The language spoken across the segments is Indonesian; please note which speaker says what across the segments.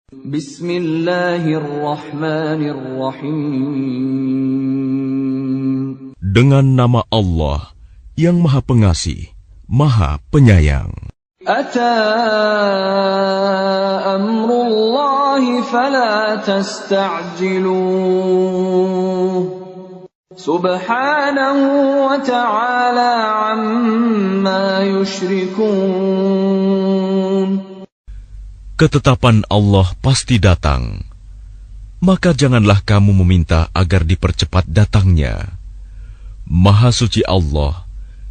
Speaker 1: Bismillahirrahmanirrahim.
Speaker 2: Dengan nama Allah yang Maha Pengasih, Maha Penyayang.
Speaker 1: Ata amrullahi fala tasta'jiluh. Subhanahu wa ta'ala amma yushrikun.
Speaker 2: Ketetapan Allah pasti datang, maka janganlah kamu meminta agar dipercepat datangnya. Maha suci Allah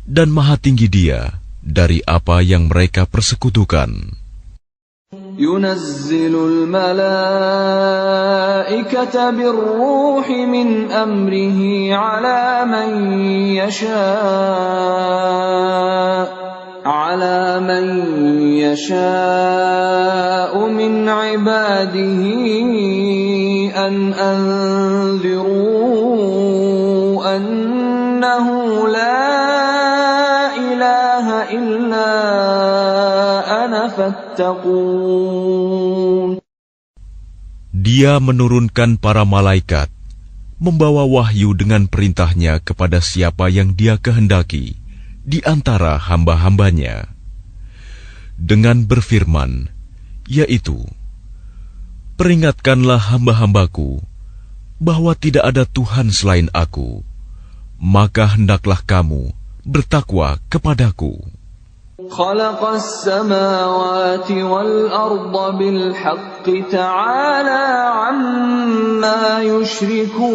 Speaker 2: dan maha tinggi Dia dari apa yang mereka persekutukan.
Speaker 1: Yunazzilul malaikata birruhi min amrihi ala man yasha'u min ibadihi an anziru annahu la ilaha illa ana fattaqun.
Speaker 2: Dia menurunkan para malaikat, membawa wahyu dengan perintahnya kepada siapa yang Dia kehendaki di antara hamba-hambanya, dengan berfirman, yaitu, peringatkanlah hamba-hambaku bahwa tidak ada Tuhan selain Aku, maka hendaklah kamu bertakwa kepadaku.
Speaker 1: Khalaqas samawati wal arda bil haqqi ta'ala amma yushrikun.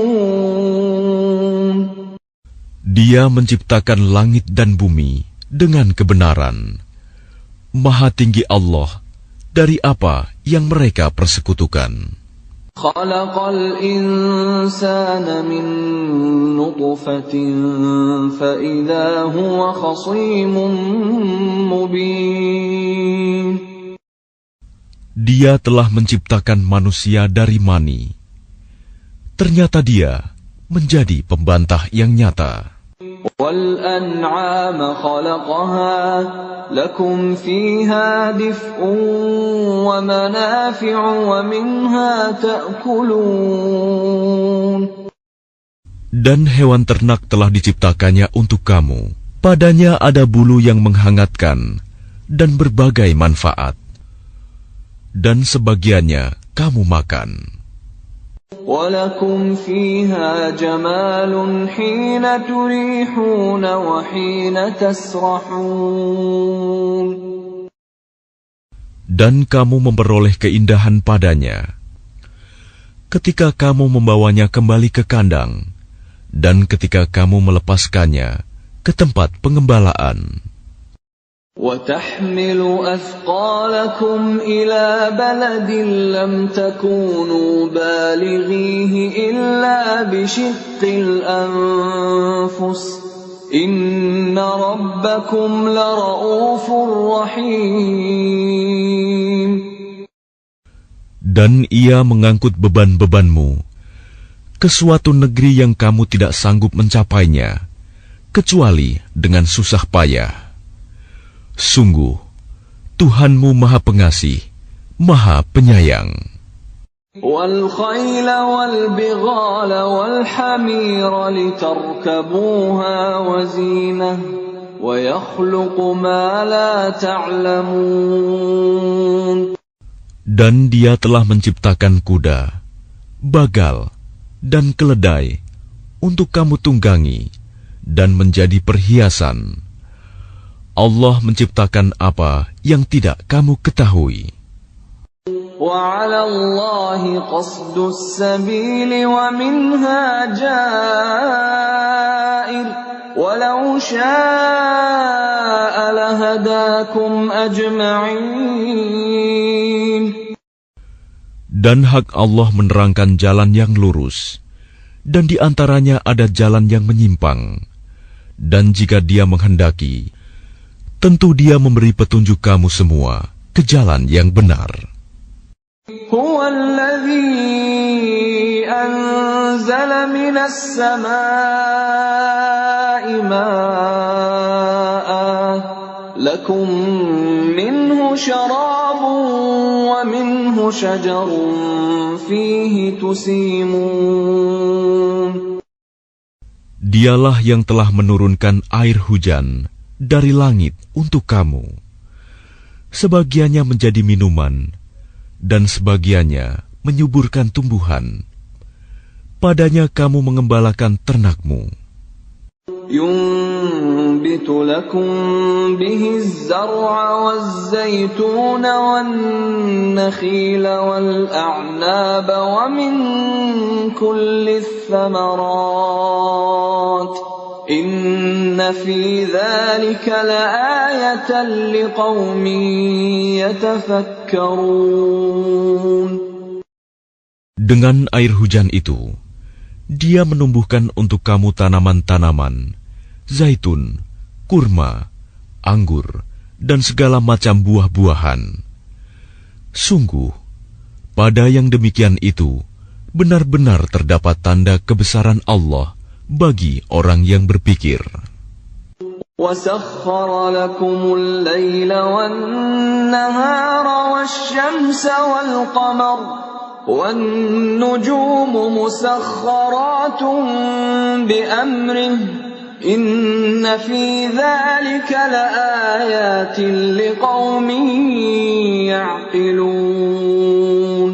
Speaker 2: Dia menciptakan langit dan bumi dengan kebenaran. Maha tinggi Allah dari apa yang mereka persekutukan.
Speaker 1: Khalaqal insana min nutfatin fa idza huwa khasimun mubin.
Speaker 2: Dia telah menciptakan manusia dari mani. Ternyata dia menjadi pembantah yang nyata.
Speaker 1: Wal an'ama khalaqaha lakum fiha dif'un wa manafi'u wa minha ta'kulun.
Speaker 2: Dan hewan ternak telah diciptakannya untuk kamu. Padanya ada bulu yang menghangatkan dan berbagai manfaat. Dan sebagiannya kamu makan.
Speaker 1: وَلَكُمْ فِيهَا جَمَالٌ حِينَ تُرِيحُونَ وَحِينَ تَسْرَحُونَ.
Speaker 2: Dan kamu memperoleh keindahan padanya ketika kamu membawanya kembali ke kandang, dan ketika kamu melepaskannya ke tempat pengembalaan.
Speaker 1: وَتَحْمِلُ أَثْقَالَكُمْ إِلَى بَلَدٍ لَّمْ تَكُونُوا بَالِغِيهِ إِلَّا بِشِقِّ الْأَنفُسِ إِنَّ رَبَّكُمْ لَرَءُوفٌ رَّحِيمٌ.
Speaker 2: Dan ia mengangkut beban-bebanmu ke suatu negeri yang kamu tidak sanggup mencapainya, kecuali dengan susah payah. Sungguh, Tuhanmu Maha Pengasih, Maha Penyayang.
Speaker 1: وَالْخَيْلَ وَالْبِغَالَ وَالْحَمِيرَ لِتَرْكَبُوهَا وَزِينَةً وَيَخْلُقُ مَا لَا تَعْلَمُونَ.
Speaker 2: Dan Dia telah menciptakan kuda, bagal, dan keledai untuk kamu tunggangi dan menjadi perhiasan. Allah menciptakan apa yang tidak kamu ketahui.
Speaker 1: وَعَلَى اللَّهِ قَصْدُ السَّبِيلِ وَمِنْهَا جَائِرٌ وَلَوْ شَاءَ لَهَدَاكُمْ أَجْمَعِينَ.
Speaker 2: Dan hak Allah menerangkan jalan yang lurus, dan di antaranya ada jalan yang menyimpang. Dan jika Dia menghendaki, tentu Dia memberi petunjuk kamu semua ke jalan yang benar.
Speaker 1: Huwa alladhi anzala minas samaa'i maa'an lakum minhu syarabun wa minhu شجر فيه تسيمون.
Speaker 2: Dialah yang telah menurunkan air hujan dari langit untuk kamu. Sebagiannya menjadi minuman, dan sebagiannya menyuburkan tumbuhan. Padanya kamu mengembalakan ternakmu.
Speaker 1: ينبت لكم به الزرع والزيتون والنخيل والأعناب ومن كل الثمرات إن في ذلك لآية لقوم يتفكرون.
Speaker 2: Dengan air hujan itu, Dia menumbuhkan untuk kamu tanaman-tanaman, zaitun, kurma, anggur, dan segala macam buah-buahan. Sungguh, pada yang demikian itu, benar-benar terdapat tanda kebesaran Allah bagi orang yang berpikir.
Speaker 1: وَسَخَّرَ لَكُمُ اللَّيْلَ وَالنَّهَارَ وَالشَّمْسَ وَالْقَمَرَ وَالنُّجُومُ مُسَخَّرَاتٌ بِأَمْرِهِ إِنَّ فِي ذَلِكَ لَآيَاتٍ لِقَوْمٍ يَعْقِلُونَ.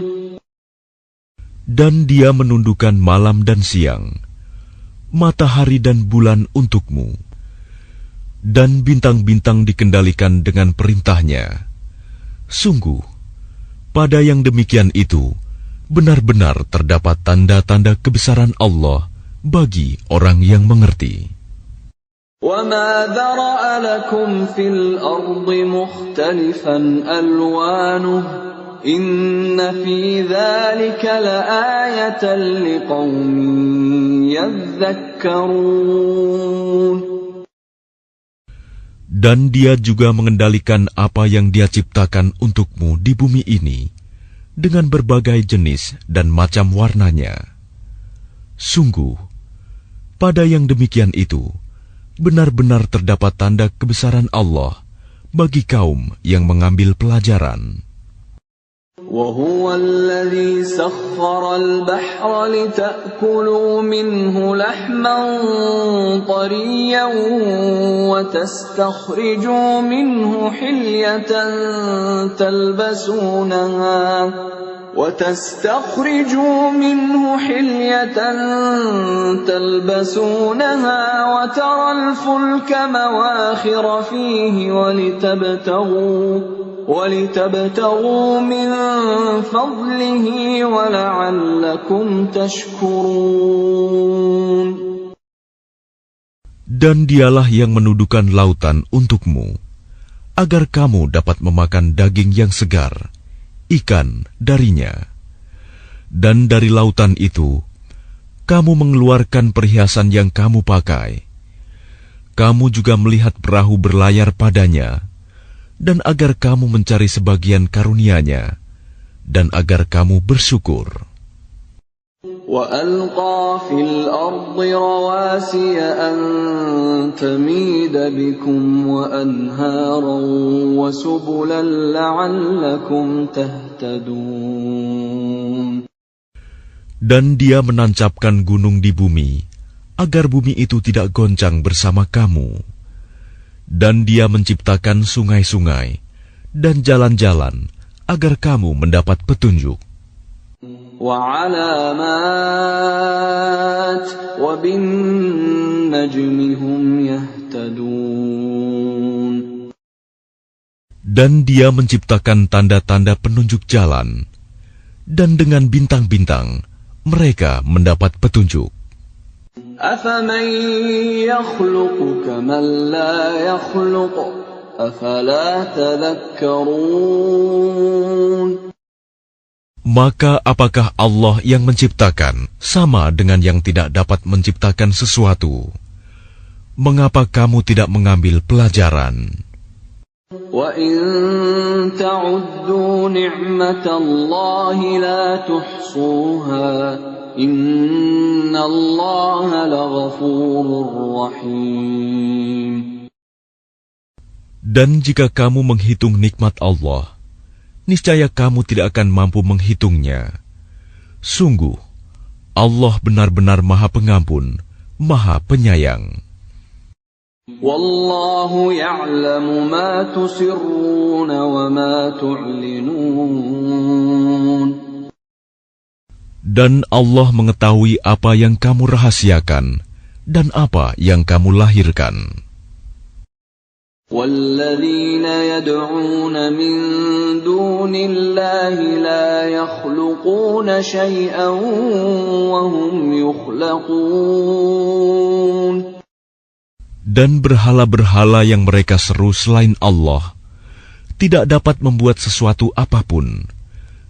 Speaker 2: Dan Dia menundukkan malam dan siang, matahari dan bulan untukmu, dan bintang-bintang dikendalikan dengan perintahnya. Sungguh, pada yang demikian itu, benar-benar terdapat tanda-tanda kebesaran Allah bagi orang yang mengerti.
Speaker 1: وَمَا ذَرَأَ لَكُمْ فِي الْأَرْضِ مُخْتَلِفًا أَلْوَانُهُ إِنَّ فِي ذَلِكَ لَآيَةً لِقَوْمٍ يَذَّكَّرُونَ.
Speaker 2: Dan Dia juga mengendalikan apa yang Dia ciptakan untukmu di bumi ini dengan berbagai jenis dan macam warnanya. Sungguh, pada yang demikian itu, benar-benar terdapat tanda kebesaran Allah bagi kaum yang mengambil pelajaran.
Speaker 1: وَهُوَ الَّذِي سَخَّرَ الْبَحْرَ لِتَأْكُلُوا مِنْهُ لَحْمًا طَرِيًّا وَتَسْتَخْرِجُوا مِنْهُ حِلْيَةً تَلْبَسُونَهَا وَتَرَى الْفُلْكَ مَوَاخِرَ فِيهِ وَلِتَبْتَغُوا مِنْ فَضْلِهِ وَلَعَلَّكُمْ تَشْكُرُونَ.
Speaker 2: Dan Dialah yang menundukkan lautan untukmu, agar kamu dapat memakan daging yang segar, ikan darinya. Dan dari lautan itu, kamu mengeluarkan perhiasan yang kamu pakai. Kamu juga melihat perahu berlayar padanya, dan agar kamu mencari sebagian karunia-Nya, dan agar kamu bersyukur.
Speaker 1: وَأَلْقَى فِي الْأَرْضِ رَوَاسِيَ أَن تَمِيدَ بِكُمْ وَأَنْهَارًا وَسُبُلًا لَعَلَّكُمْ تَهْتَدُونَ.
Speaker 2: Dan Dia menancapkan gunung di bumi, agar bumi itu tidak goncang bersama kamu. Dan Dia menciptakan sungai-sungai dan jalan-jalan, agar kamu mendapat petunjuk.
Speaker 1: وَعَلَامَاتٍ وَبِالنَّجْمِ هُمْ يَهْتَدُونَ.
Speaker 2: Dan Dia menciptakan tanda-tanda penunjuk jalan, dan dengan bintang-bintang mereka mendapat petunjuk.
Speaker 1: أَفَمَن يَخْلُقُ كَمَن لَّا يَخْلُقُ أَفَلَا تَذَكَّرُونَ.
Speaker 2: Maka apakah Allah yang menciptakan sama dengan yang tidak dapat menciptakan sesuatu? Mengapa kamu tidak mengambil pelajaran?
Speaker 1: وَإِن تَعُدُّوا نِعْمَةَ اللَّهِ لَا تُحْصُوهَا إِنَّ اللَّهَ لَغَفُورٌ رَّحِيمٌ.
Speaker 2: Dan jika kamu menghitung nikmat Allah, niscaya kamu tidak akan mampu menghitungnya. Sungguh, Allah benar-benar Maha Pengampun, Maha Penyayang.
Speaker 1: Wallahu ya'lamu ma tusirruna wa ma tu'linun.
Speaker 2: Dan Allah mengetahui apa yang kamu rahasiakan dan apa yang kamu lahirkan.
Speaker 1: وَالَّذِينَ يَدْعُونَ مِن دُونِ اللَّهِ لَا يَخْلُقُونَ شَيْئًا وَهُمْ يُخْلَقُونَ.
Speaker 2: Dan berhala-berhala yang mereka seru selain Allah tidak dapat membuat sesuatu apapun,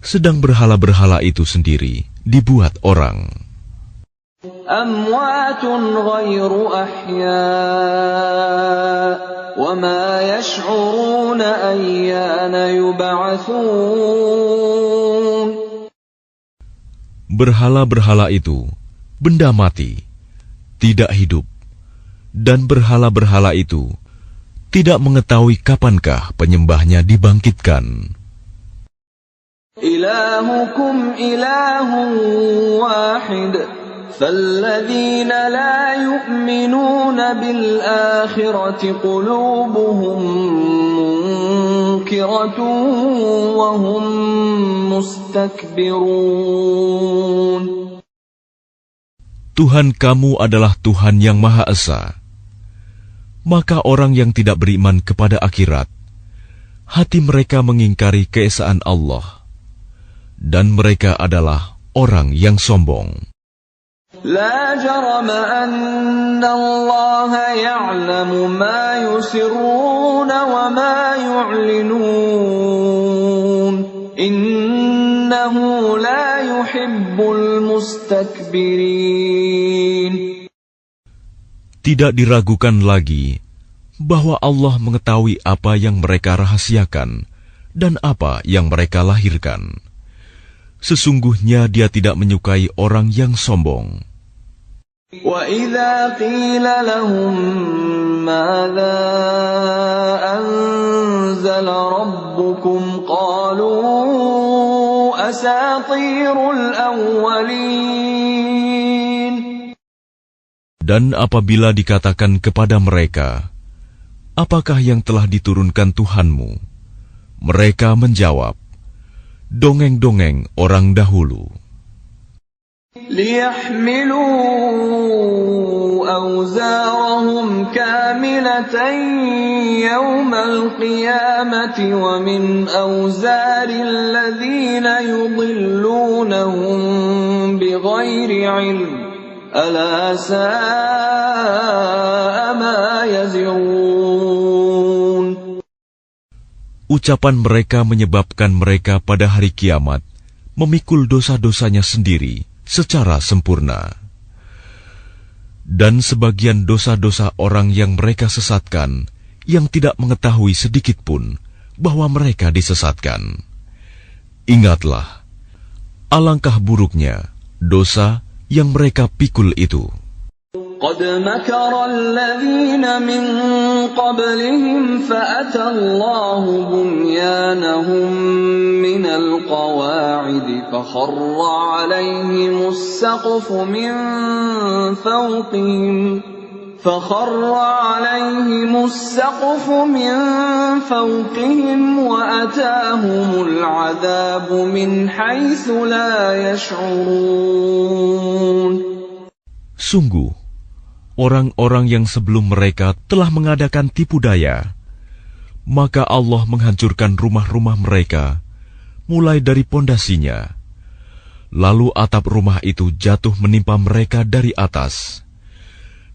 Speaker 2: sedang berhala-berhala itu sendiri dibuat orang.
Speaker 1: أَمْوَاتٌ غَيْرُ أَحْيَاءٍ وَمَا يَشْعُرُونَ أَيَّانَ يُبْعَثُونَ.
Speaker 2: Berhala-berhala itu benda mati, tidak hidup, dan berhala-berhala itu tidak mengetahui kapankah penyembahnya dibangkitkan.
Speaker 1: إِلَٰهُكُمْ إِلَٰهٌ وَاحِدٌ فَالَّذِينَ لَا يُؤْمِنُونَ بِالْآخِرَةِ قُلُوبُهُم مُّنكِرَةٌ وَهُم مُّسْتَكْبِرُونَ.
Speaker 2: Tuhan kamu adalah Tuhan yang Maha Esa. Maka orang yang tidak beriman kepada akhirat, hati mereka mengingkari keesaan Allah, dan mereka adalah orang yang sombong.
Speaker 1: لا جرم أن الله يعلم ما يسرون وما يعلنون إنه لا يحب المستكبرين.
Speaker 2: Tidak diragukan lagi bahwa Allah mengetahui apa yang mereka rahasiakan dan apa yang mereka lahirkan. Sesungguhnya Dia tidak menyukai orang yang sombong.
Speaker 1: وَإِذَا قِيلَ لَهُم مَّاذَا أَنزَلَ رَبُّكُمْ قَالُوا أَسَاطِيرُ الْأَوَّلِينَ.
Speaker 2: Dan apabila dikatakan kepada mereka, apakah yang telah diturunkan Tuhanmu? Mereka menjawab, dongeng-dongeng orang dahulu.
Speaker 1: لِيَحْمِلُوا أَوْزَارَهُمْ كَامِلَةً يَوْمَ الْقِيَامَةِ وَمِنْ أَوْزَارِ الَّذِينَ يُضِلُّونَهُم بِغَيْرِ عِلْمٍ أَلَا سَاءَ مَا يَزِرُونَ.
Speaker 2: Ucapan mereka menyebabkan mereka pada hari kiamat memikul dosa-dosanya sendiri secara sempurna. Dan sebagian dosa-dosa orang yang mereka sesatkan, yang tidak mengetahui sedikit pun bahwa mereka disesatkan. Ingatlah, alangkah buruknya dosa yang mereka pikul itu.
Speaker 1: قد مكر الذين من قبلهم فأتى الله بنيانهم من القواعد فخر عليهم السقف من فوقهم وأتاهم العذاب من حيث لا يشعرون.
Speaker 2: Sungguh, orang-orang yang sebelum mereka telah mengadakan tipu daya, maka Allah menghancurkan rumah-rumah mereka, mulai dari pondasinya. Lalu atap rumah itu jatuh menimpa mereka dari atas,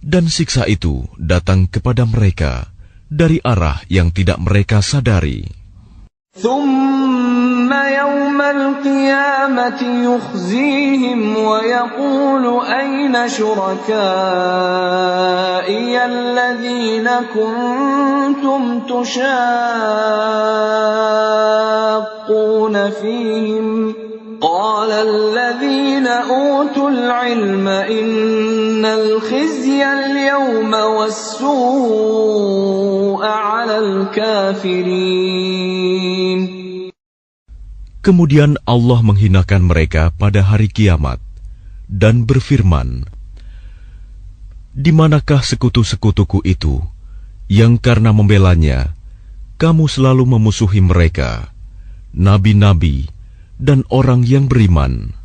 Speaker 2: dan siksa itu datang kepada mereka dari arah yang tidak mereka sadari.
Speaker 1: ثم يوم القيامة يخزيهم ويقول أين شركائي الذين كنتم تشاقون فيهم قال الذين أوتوا العلم إن الخزي اليوم والسوء على الكافرين.
Speaker 2: Kemudian Allah menghinakan mereka pada hari kiamat dan berfirman, "Di manakah sekutu-sekutuku itu yang karena membelanya kamu selalu memusuhi mereka, nabi-nabi dan orang yang beriman?"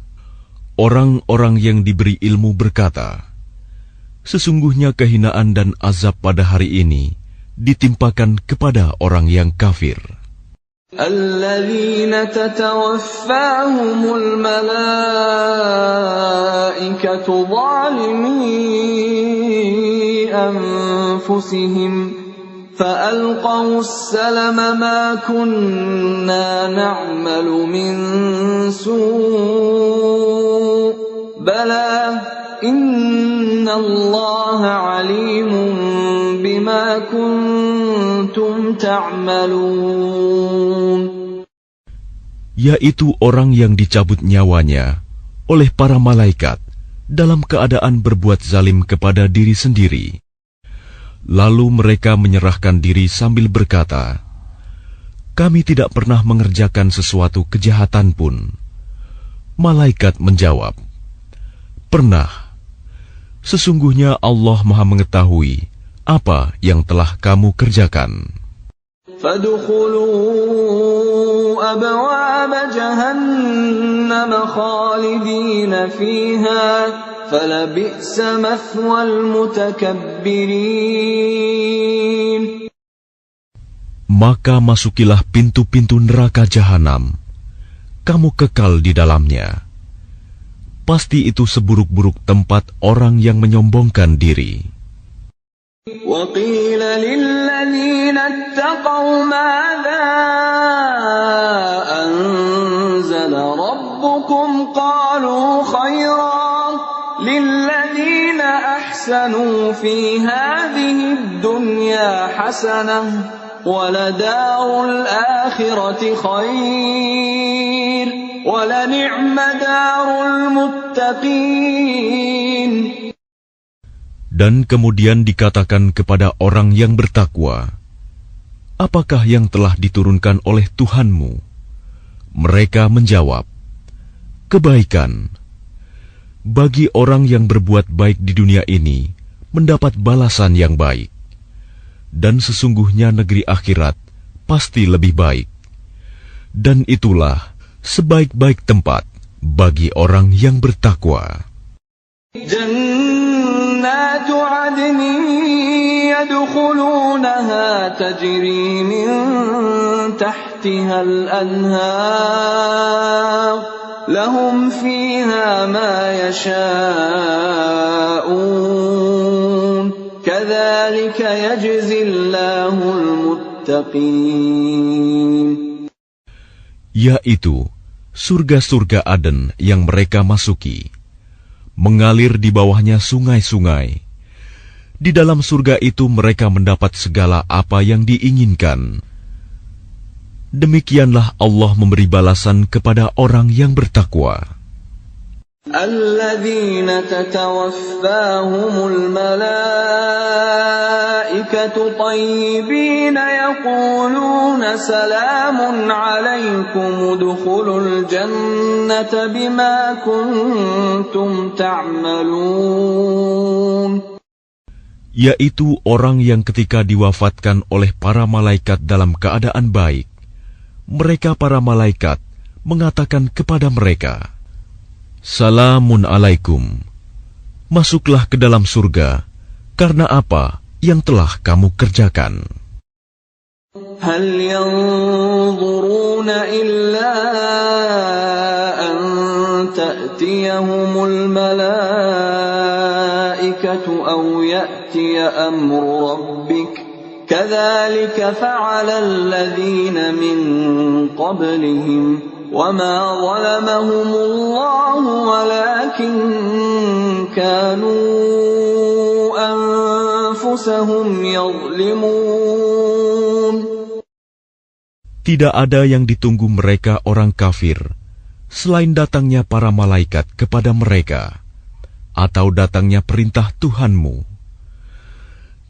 Speaker 2: Orang-orang yang diberi ilmu berkata, "Sesungguhnya kehinaan dan azab pada hari ini ditimpakan kepada orang yang kafir."
Speaker 1: الذين تتوفاهم الملائكة ظالمي أنفسهم فألقوا السلم ما كنا نعمل من سوء بلى إن الله عليم بما كنتم تعملون.
Speaker 2: Yaitu orang yang dicabut nyawanya oleh para malaikat dalam keadaan berbuat zalim kepada diri sendiri. Lalu mereka menyerahkan diri sambil berkata, "Kami tidak pernah mengerjakan sesuatu kejahatan pun." Malaikat menjawab, "Pernah. Sesungguhnya Allah Maha mengetahui apa yang telah kamu kerjakan."
Speaker 1: فادخلوا أبواب جهنم خالدين فيها فلبئس مثوى المتكبرين.
Speaker 2: Maka masukilah pintu-pintu neraka jahanam, kamu kekal di dalamnya. Pasti itu seburuk-buruk tempat orang yang menyombongkan diri.
Speaker 1: وقيل للذين اتقوا ماذا أنزل ربكم قالوا خيرا للذين أحسنوا في هذه الدنيا حسنة ولدار الآخرة خير ولنعم دار المتقين.
Speaker 2: Dan kemudian dikatakan kepada orang yang bertakwa, "Apakah yang telah diturunkan oleh Tuhanmu?" Mereka menjawab, "Kebaikan. Bagi orang yang berbuat baik di dunia ini, mendapat balasan yang baik. Dan sesungguhnya negeri akhirat pasti lebih baik. Dan itulah sebaik-baik tempat bagi orang yang bertakwa."
Speaker 1: جنات عدن يدخلونها تجري من تحتها الأنهار لهم فيها ما يشاءون كذلك يجزي الله المتقين.
Speaker 2: Yaitu surga-surga Aden yang mereka masuki. Mengalir di bawahnya sungai-sungai. Di dalam surga itu mereka mendapat segala apa yang diinginkan. Demikianlah Allah memberi balasan kepada orang yang bertakwa.
Speaker 1: الذين تتوفاهم الملائكة طيبين يقولون سلام عليكم ادخلوا الجنة بما كنتم تعملون.
Speaker 2: Yaitu orang yang ketika diwafatkan oleh para malaikat dalam keadaan baik, mereka para malaikat mengatakan kepada mereka, "Salamun alaikum, masuklah ke dalam surga, karena apa yang telah kamu kerjakan."
Speaker 1: هل ينظرون إلا أن تأتيهم الملائكة أو يأتي أمر ربك كذلك فعل الذين من قبلهم وما ظلمهم الله ولكن كانوا أنفسهم يظلمون.
Speaker 2: Tidak ada yang ditunggu mereka orang kafir selain datangnya para malaikat kepada mereka atau datangnya perintah Tuhanmu.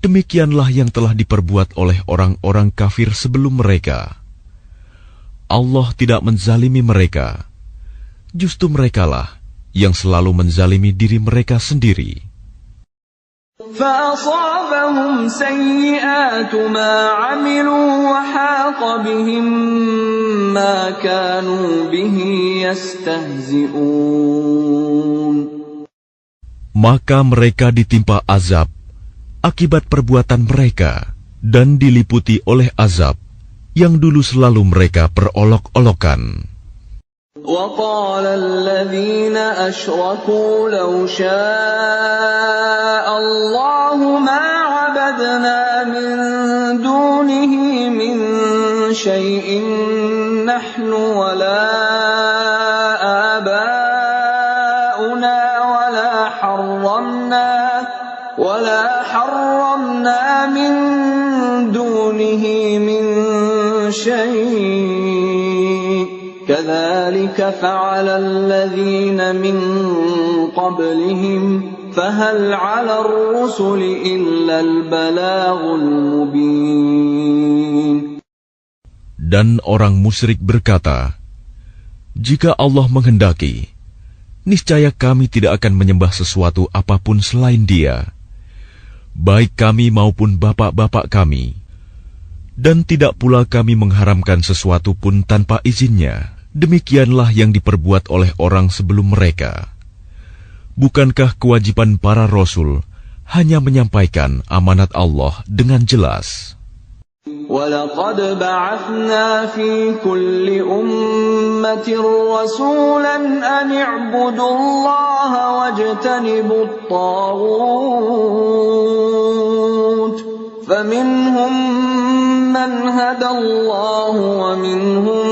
Speaker 2: Demikianlah yang telah diperbuat oleh orang-orang kafir sebelum mereka. Allah tidak menzalimi mereka. Justru merekalah yang selalu menzalimi diri mereka sendiri.
Speaker 1: فأصابهم سيئات ما عملوا وحاق بهم ما كانوا به يستهزئون.
Speaker 2: Maka mereka ditimpa azab akibat perbuatan mereka dan diliputi oleh azab yang dulu selalu mereka perolok-olokan.
Speaker 1: وقال الذين أشركوا لو شاء الله ما عبدنا من دونه من شيء نحن ولا آباؤنا ولا حرمنا من دونه من شيء كذلك فعل الذين من قبلهم فهل على الرسل إلا البلاغ المبين.
Speaker 2: Dan orang musyrik berkata, jika Allah menghendaki, niscaya kami tidak akan menyembah sesuatu apapun selain Dia, baik kami maupun bapak-bapak kami, dan tidak pula kami mengharamkan sesuatu pun tanpa izinnya. Demikianlah yang diperbuat oleh orang sebelum mereka. Bukankah kewajiban para rasul hanya menyampaikan amanat Allah dengan jelas?
Speaker 1: وَلَقَدْ بَعَثْنَا فِي كُلِّ أُمَّةٍ رَّسُولًا أَنِ اعْبُدُوا اللَّهَ وَاجْتَنِبُوا الطَّاغُوتَ فَمِنْهُم مَّنْ هَدَى اللَّهُ وَمِنْهُم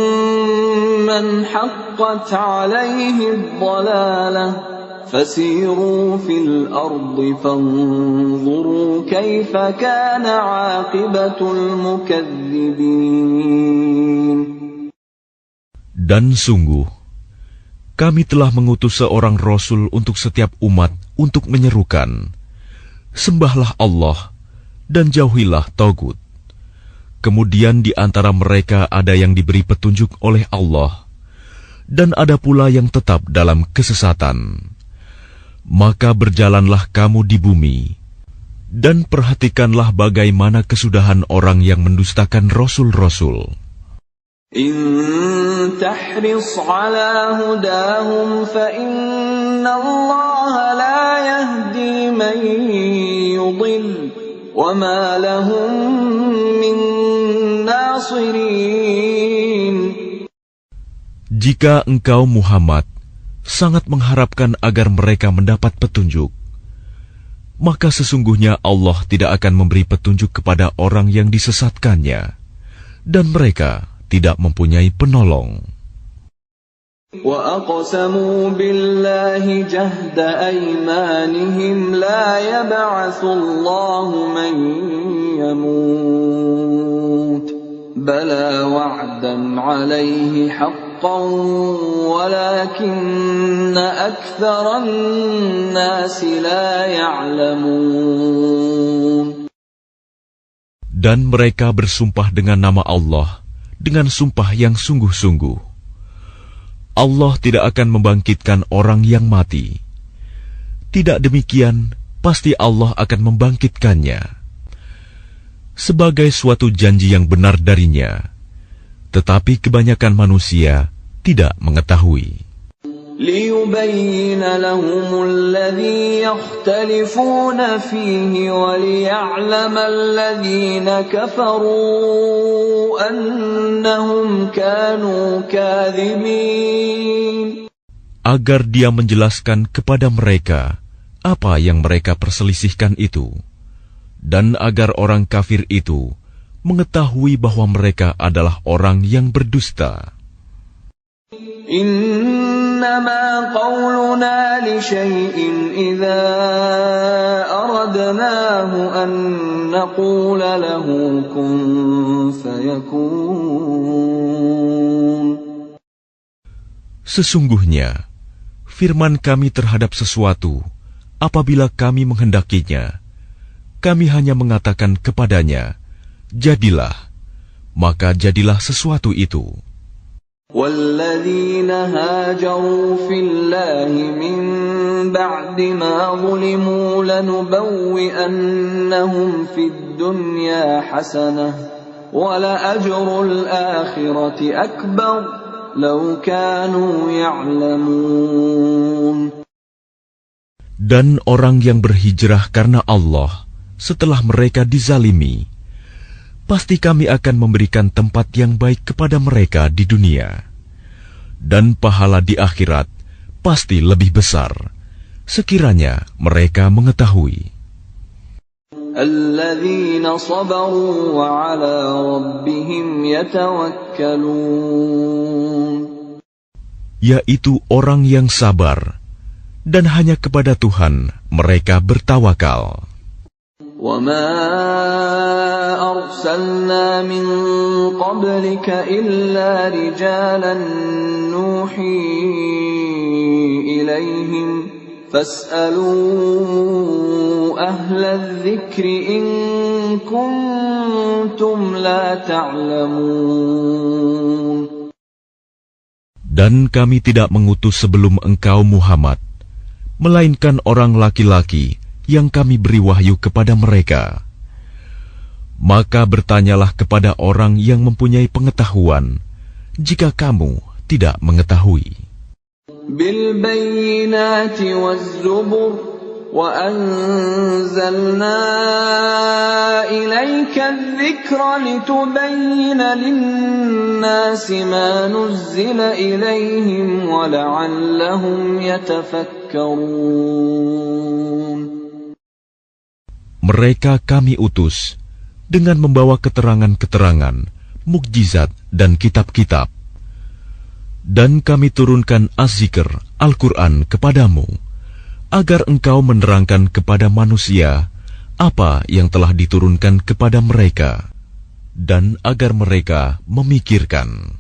Speaker 1: مَّنْ حَقَّتْ عَلَيْهِ الضَّلَالَةُ فَسِيرُوا فِي الْأَرْضِ فَانظُرُوا كَيْفَ كَانَ عَاقِبَةُ الْمُكَذِّبِينَ.
Speaker 2: Dan sungguh, kami telah mengutus seorang Rasul untuk setiap umat untuk menyerukan, sembahlah Allah dan jauhilah Tagut. Kemudian di antara mereka ada yang diberi petunjuk oleh Allah, dan ada pula yang tetap dalam kesesatan. Maka berjalanlah kamu di bumi, dan perhatikanlah bagaimana kesudahan orang yang mendustakan Rasul-Rasul.
Speaker 1: In tahris ala hudahum fa inna Allah la yahdi man yudil wa ma lahum min nasirin.
Speaker 2: Jika engkau Muhammad sangat mengharapkan agar mereka mendapat petunjuk, maka sesungguhnya Allah tidak akan memberi petunjuk kepada orang yang disesatkannya, dan mereka tidak mempunyai penolong.
Speaker 1: وَأَقْسَمُوا بِاللَّهِ جَهْدَ أَيْمَانِهِمْ لَا يَبْعَثُ اللَّهُ مَن يَمُوتُ بَلَى وَعْدًا عَلَيْهِ حَقًّا وَلَكِنَّ أَكْثَرَ النَّاسِ لَا يَعْلَمُونَ.
Speaker 2: Dan mereka bersumpah dengan nama Allah dengan sumpah yang sungguh-sungguh. Allah tidak akan membangkitkan orang yang mati. Tidak demikian, pasti Allah akan membangkitkannya sebagai suatu janji yang benar darinya. Tetapi kebanyakan manusia tidak mengetahui.
Speaker 1: لِيُبَيِّنَ لَهُمُ الَّذِي يَخْتَلِفُونَ فِيهِ وَلِيَعْلَمَ الَّذِينَ كَفَرُوا أَنَّهُمْ كَانُوا كَاذِبِينَ.
Speaker 2: Agar Dia menjelaskan kepada mereka apa yang mereka perselisihkan itu, dan agar orang kafir itu mengetahui bahwa mereka adalah orang yang berdusta.
Speaker 1: إنما قولنا لشيء إذا أردناه أن نقول له كن فيكون.
Speaker 2: Sesungguhnya, firman kami terhadap sesuatu, apabila kami menghendakinya, kami hanya mengatakan kepadanya, jadilah, maka jadilah sesuatu itu.
Speaker 1: والذين هاجروا في الله من بعد ما ظلموا لنبوئنهم في الدنيا حسنة ولأجر الآخرة أكبر لو كانوا يعلمون.
Speaker 2: Dan orang yang berhijrah karena Allah setelah mereka dizalimi, pasti kami akan memberikan tempat yang baik kepada mereka di dunia, dan pahala di akhirat pasti lebih besar, sekiranya mereka mengetahui.
Speaker 1: Alladzina sabaru wa ala rabbihim yatawakkalun.
Speaker 2: Yaitu orang yang sabar, dan hanya kepada Tuhan mereka bertawakal.
Speaker 1: وَمَا أَرْسَلْنَا مِن قَبْلِكَ إِلَّا رِجَالًا نُوحِي إِلَيْهِمْ فَاسْأَلُوا أَهْلَ الذِّكْرِ إِن كُنتُمْ لَا تَعْلَمُونَ.
Speaker 2: Dan kami tidak mengutus sebelum engkau Muhammad, melainkan orang laki-laki yang kami beri wahyu kepada mereka. Maka bertanyalah kepada orang yang mempunyai pengetahuan, jika kamu tidak mengetahui.
Speaker 1: Bil bayyinati waz zubur wa anzalna ilayka adh-dhikra litubayyina lin-nasi ma nuzzila ilayhim wa la'allahum yatafakkarun.
Speaker 2: Mereka kami utus dengan membawa keterangan-keterangan, mukjizat dan kitab-kitab. Dan kami turunkan Az-Zikr, Al-Quran kepadamu, agar engkau menerangkan kepada manusia apa yang telah diturunkan kepada mereka, dan agar mereka memikirkan.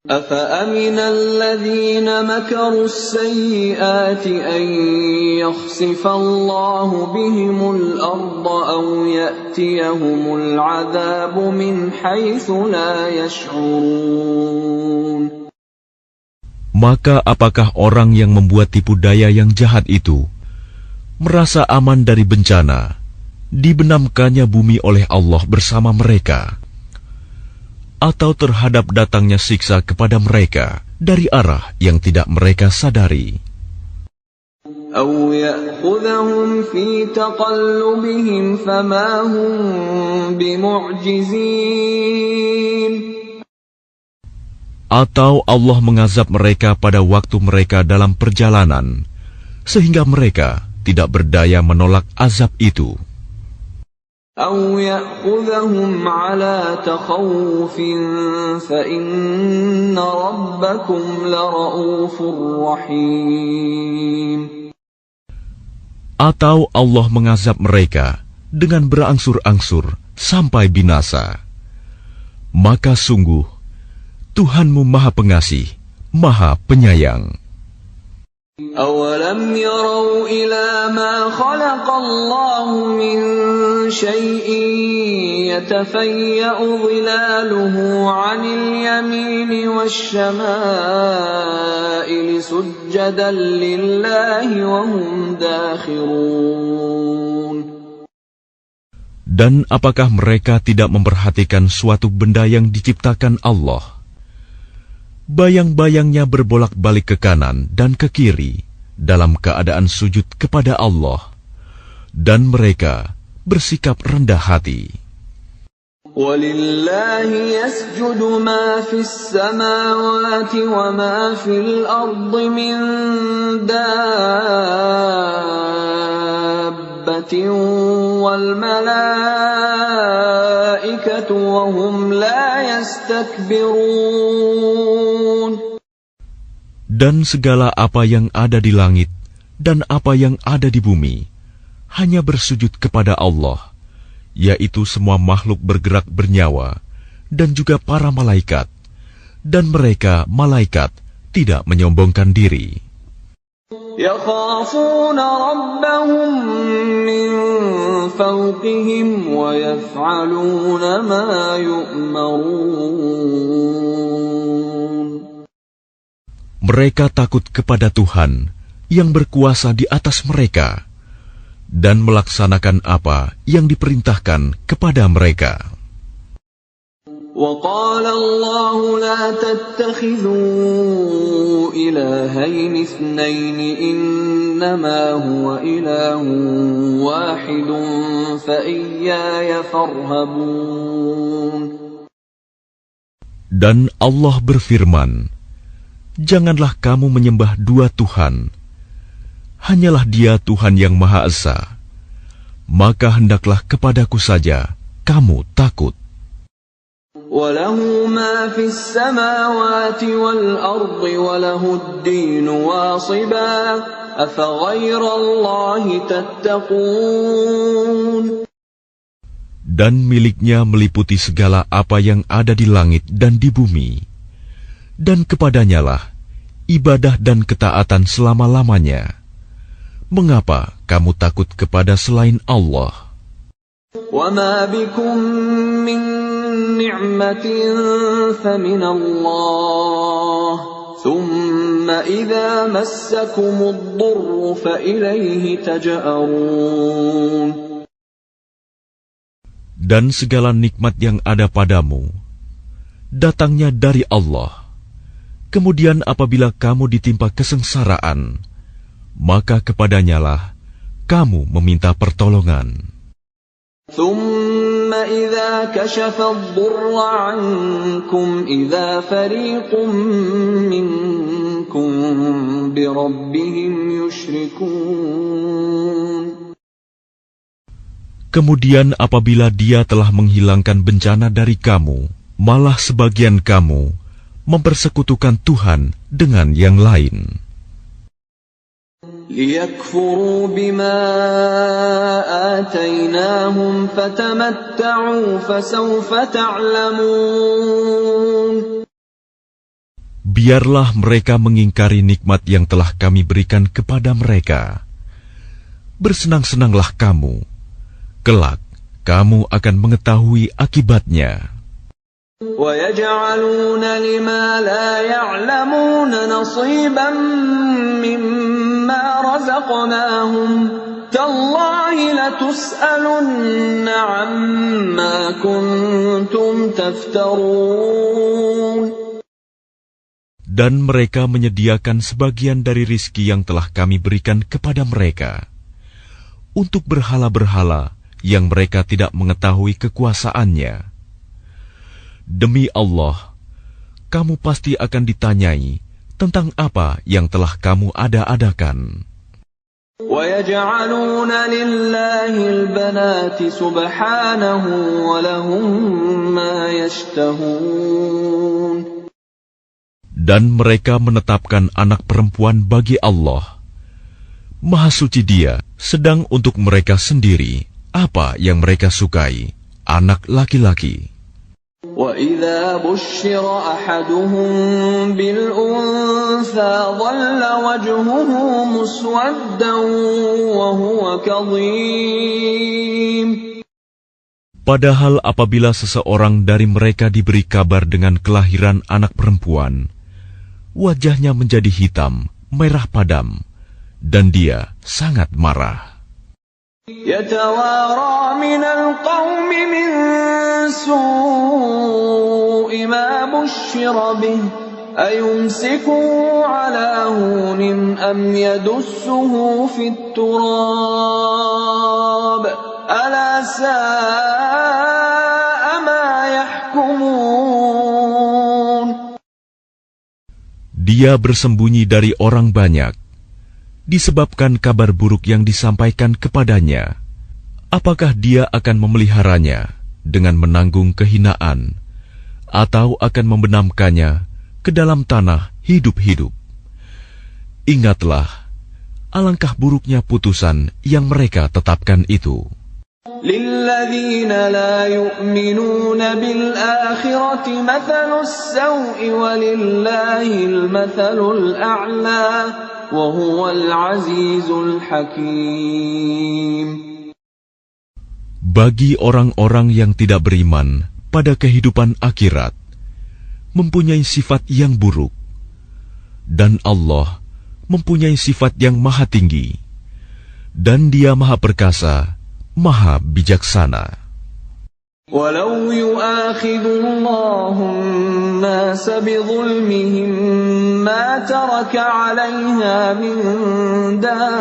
Speaker 1: أَفَأَمِنَ الَّذِينَ مَكَرُوا السَّيِّئَاتِ أَن يَخْسِفَ اللَّهُ بِهِمُ الْأَرْضَ أَوْ يَأْتِيَهُمُ الْعَذَابُ مِنْ حَيْثُ لَا يَشْعُرُونَ.
Speaker 2: Maka apakah orang yang membuat tipu daya yang jahat itu merasa aman dari bencana, dibenamkannya bumi oleh Allah bersama mereka, atau terhadap datangnya siksa kepada mereka dari arah yang tidak mereka sadari?
Speaker 1: أَوْ يَأْخُذَهُمْ فِي تَقَلُّبِهِمْ فَمَا هُمْ بِمُعْجِزِينَ.
Speaker 2: Atau Allah mengazab mereka pada waktu mereka dalam perjalanan, sehingga mereka tidak berdaya menolak azab itu.
Speaker 1: أَوْ يَأْخُذَهُمْ عَلَى تَخَوُّفٍ فَإِنَّ رَبَّكُمْ لَرَءُوفٌ رَحِيمٌ.
Speaker 2: Atau Allah mengazab mereka dengan berangsur-angsur sampai binasa. Maka sungguh Tuhanmu Maha Pengasih, Maha Penyayang.
Speaker 1: أَوَلَمْ يَرَوْا إِلَى مَا خَلَقَ اللَّهُ مِنْ شَيْءٍ يَتَفَيَّأُ ظِلَالُهُ عَنِ الْيَمِينِ وَالشَّمَائِلِ سُجَّدًا لِلَّهِ وَهُمْ دَاخِرُونَ.
Speaker 2: Dan apakah mereka tidak memperhatikan suatu benda yang diciptakan Allah? Bayang-bayangnya berbolak-balik ke kanan dan ke kiri dalam keadaan sujud kepada Allah, dan mereka bersikap rendah hati.
Speaker 1: وَلِلَّهِ يَسْجُدُ مَا فِي السَّمَاوَاتِ وَمَا فِي الْأَرْضِ مِنْ دَابَّةٍ وَالْمَلَائِكَةُ وَهُمْ لَا يَسْتَكْبِرُونَ.
Speaker 2: Dan segala apa yang ada di langit dan apa yang ada di bumi hanya bersujud kepada Allah, yaitu semua makhluk bergerak bernyawa dan juga para malaikat, dan mereka malaikat tidak menyombongkan diri.
Speaker 1: يَخَافُونَ رَبَّهُم مِّن فَوْقِهِمْ وَيَفْعَلُونَ مَا يُؤْمَرُونَ.
Speaker 2: Mereka takut kepada Tuhan yang berkuasa di atas mereka dan melaksanakan apa yang diperintahkan kepada mereka.
Speaker 1: وقال الله لا تتخذوا إلهين اثنين إنما هو إله واحد فإياي فارهبون.
Speaker 2: Dan Allah berfirman, janganlah kamu menyembah dua Tuhan, hanyalah Dia Tuhan yang Maha Esa, maka hendaklah kepadaku saja kamu takut.
Speaker 1: وَلَهُ مَا فِي السَّمَاوَاتِ وَالْأَرْضِ وَلَهُ الدِّينُ وَاصِبًا أَفَغَيْرَ اللَّهِ تَتَّقُونَ.
Speaker 2: Dan miliknya meliputi segala apa yang ada di langit dan di bumi, dan kepadanyalah ibadah dan ketaatan selama-lamanya. Mengapa kamu takut kepada selain Allah?
Speaker 1: وَمَا بِكُم مِّن نِّعْمَةٍ فَمِنَ اللَّهِ ثُمَّ إِذَا مَسَّكُمُ الضُّرُّ فَإِلَيْهِ تَجْأَرُونَ.
Speaker 2: Dan segala nikmat yang ada padamu datangnya dari Allah. Kemudian apabila kamu ditimpa kesengsaraan, maka kepadanyalah kamu meminta pertolongan.
Speaker 1: ثُمَّ إِذَا كَشَفَ الضُّرَّ عَنكُمْ إِذَا فَرِيقٌ مِّنكُم بِرَبِّهِمْ يُشْرِكُونَ.
Speaker 2: Kemudian apabila Dia telah menghilangkan bencana dari kamu, malah sebagian kamu mempersekutukan Tuhan dengan yang lain.
Speaker 1: لِيَكْفُرُوا بِمَا آتَيْنَاهُمْ فَتَمَتَّعُوا فَسَوْفَ تَعْلَمُونَ.
Speaker 2: Biarlah mereka mengingkari nikmat yang telah kami berikan kepada mereka. Bersenang-senanglah kamu, kelak kamu akan mengetahui akibatnya.
Speaker 1: وَيَجْعَلُونَ لِمَا لَا يَعْلَمُونَ نَصِيبًا مِّمَّا رَزَقْنَاهُمْ تَاللَّهِ لَتُسْأَلُنَّ عَمَّا كُنتُمْ تَفْتَرُونَ.
Speaker 2: Dan mereka menyediakan sebagian dari rizki yang telah kami berikan kepada mereka untuk berhala-berhala yang mereka tidak mengetahui kekuasaannya. Demi Allah, kamu pasti akan ditanyai tentang apa yang telah kamu ada-adakan.
Speaker 1: وَيَجْعَلُونَ لِلَّهِ الْبَنَاتِ سُبْحَانَهُ وَلَهُم مَّا يَشْتَهُونَ.
Speaker 2: Dan mereka menetapkan anak perempuan bagi Allah. Maha suci Dia, sedang untuk mereka sendiri apa yang mereka sukai, anak laki-laki.
Speaker 1: وَإِذَا بُشِّرَ أَحَدُهُم بِالْأُنثَىٰ ظَلَّ وَجْهُهُ مُسْوَدًّا وَهُوَ كَظِيمٌ.
Speaker 2: Padahal apabila seseorang dari mereka diberi kabar dengan kelahiran anak perempuan, wajahnya menjadi hitam, merah padam, dan dia sangat marah.
Speaker 1: يَتَوَارَىٰ مِنَ الْقَوْمِ مِن سُوءِ مَا بُشِّرَ بِهِ أَيُمْسِكُهُ عَلَىٰ هُونٍ أَمْ يَدُسُّهُ فِي التُّرَابِ أَلَا سَاءَ مَا يَحْكُمُونَ.
Speaker 2: Dia bersembunyi dari orang banyak disebabkan kabar buruk yang disampaikan kepadanya. Apakah dia akan memeliharanya dengan menanggung kehinaan, atau akan membenamkannya ke dalam tanah hidup-hidup? Ingatlah, alangkah buruknya putusan yang mereka tetapkan itu.
Speaker 1: لِلَّذِينَ لَا يُؤْمِنُونَ بِالْآخِرَةِ مَثَلُ السَّوْءِ وَلِلَّهِ الْمَثَلُ الْأَعْلَى وَهُوَ الْعَزِيزُ الْحَكِيمُ.
Speaker 2: Bagi orang-orang yang tidak beriman pada kehidupan akhirat, mempunyai sifat yang buruk, Dan Allah mempunyai sifat yang maha tinggi, dan Dia maha perkasa, maha bijaksana.
Speaker 1: وَلَوْ يُؤَاخِذُ اللَّهُ النَّاسَ بِظُلْمِهِمْ مَا تَرَكَ عَلَيْهَا مِنْ دَابَّةٍ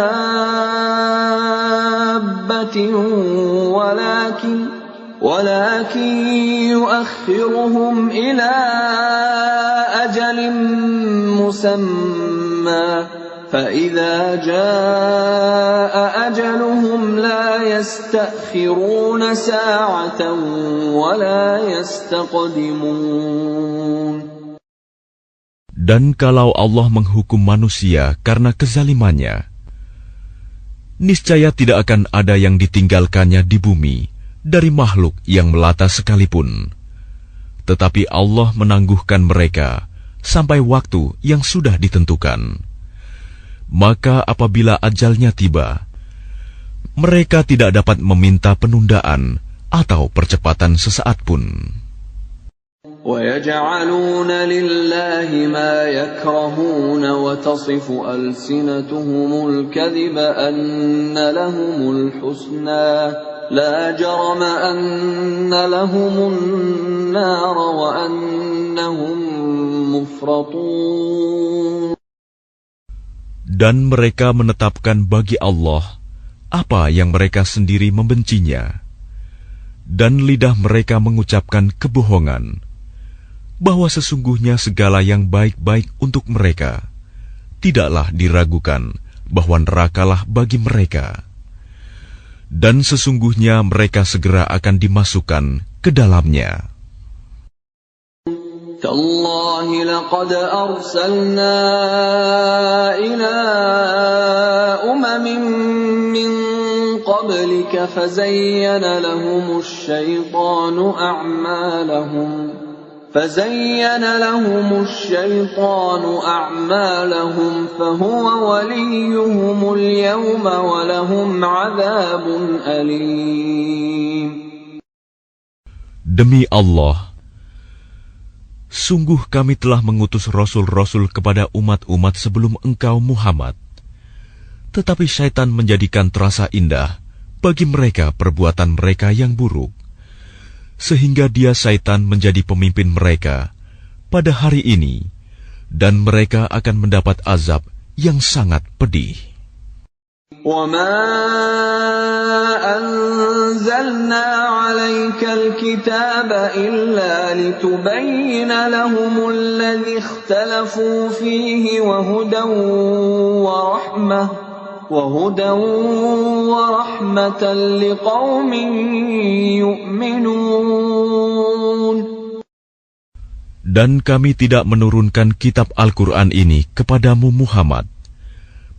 Speaker 1: وَلَكِنْ يُؤَخِّرُهُمْ إِلَى أَجَلٍ مُّسَمًّى فَإِذَا جَاءَ أَجَلُهُمْ لَا يَسْتَأْخِرُونَ سَاعَةً وَلَا يَسْتَقْدِمُونَ.
Speaker 2: Dan kalau Allah menghukum manusia karena kezalimannya, niscaya tidak akan ada yang ditinggalkannya di bumi dari makhluk yang melata sekalipun. Tetapi Allah menangguhkan mereka sampai waktu yang sudah ditentukan. Maka apabila ajalnya tiba, mereka tidak dapat meminta penundaan atau percepatan sesaat pun.
Speaker 1: وَيَجْعَلُونَ لِلَّهِ مَا يَكْرَهُونَ وَتَصِفُ أَلْسِنَتُهُمُ الْكَذِبَ أَنَّ لَهُمُ الْحُسْنَى لَا جَرَمَ أَنَّ لَهُمُ النَّارَ وَأَنَّهُمْ مُفْرَطُونَ.
Speaker 2: Dan mereka menetapkan bagi Allah apa yang mereka sendiri membencinya, dan lidah mereka mengucapkan kebohongan, bahwa sesungguhnya segala yang baik-baik untuk mereka tidaklah diragukan bahwa nerakalah bagi mereka, dan sesungguhnya mereka segera akan dimasukkan ke dalamnya.
Speaker 1: تَاللَّهِ لَقَدْ أَرْسَلْنَا إِلَىٰ أُمَمٍ مِّن قَبْلِكَ فَزَيَّنَ لَهُمُ الشَّيْطَانُ أَعْمَالَهُمْ فَهُوَ وَلِيُّهُمُ الْيَوْمَ وَلَهُمْ عَذَابٌ أَلِيمٌ.
Speaker 2: Demi Allah, sungguh kami telah mengutus rasul-rasul kepada umat-umat sebelum engkau Muhammad. Tetapi syaitan menjadikan terasa indah bagi mereka perbuatan mereka yang buruk, sehingga dia syaitan menjadi pemimpin mereka pada hari ini, dan mereka akan mendapat azab yang sangat pedih.
Speaker 1: وَمَا أَنزَلْنَا عَلَيْكَ الْكِتَابَ إِلَّا لِتُبَيِّنَ لَهُمُ الَّذِي اخْتَلَفُوا فِيهِ وَهُدًى وَرَحْمَةً لِقَوْمٍ يُؤْمِنُونَ.
Speaker 2: Dan kami tidak menurunkan kitab Al-Quran ini kepadamu Muhammad,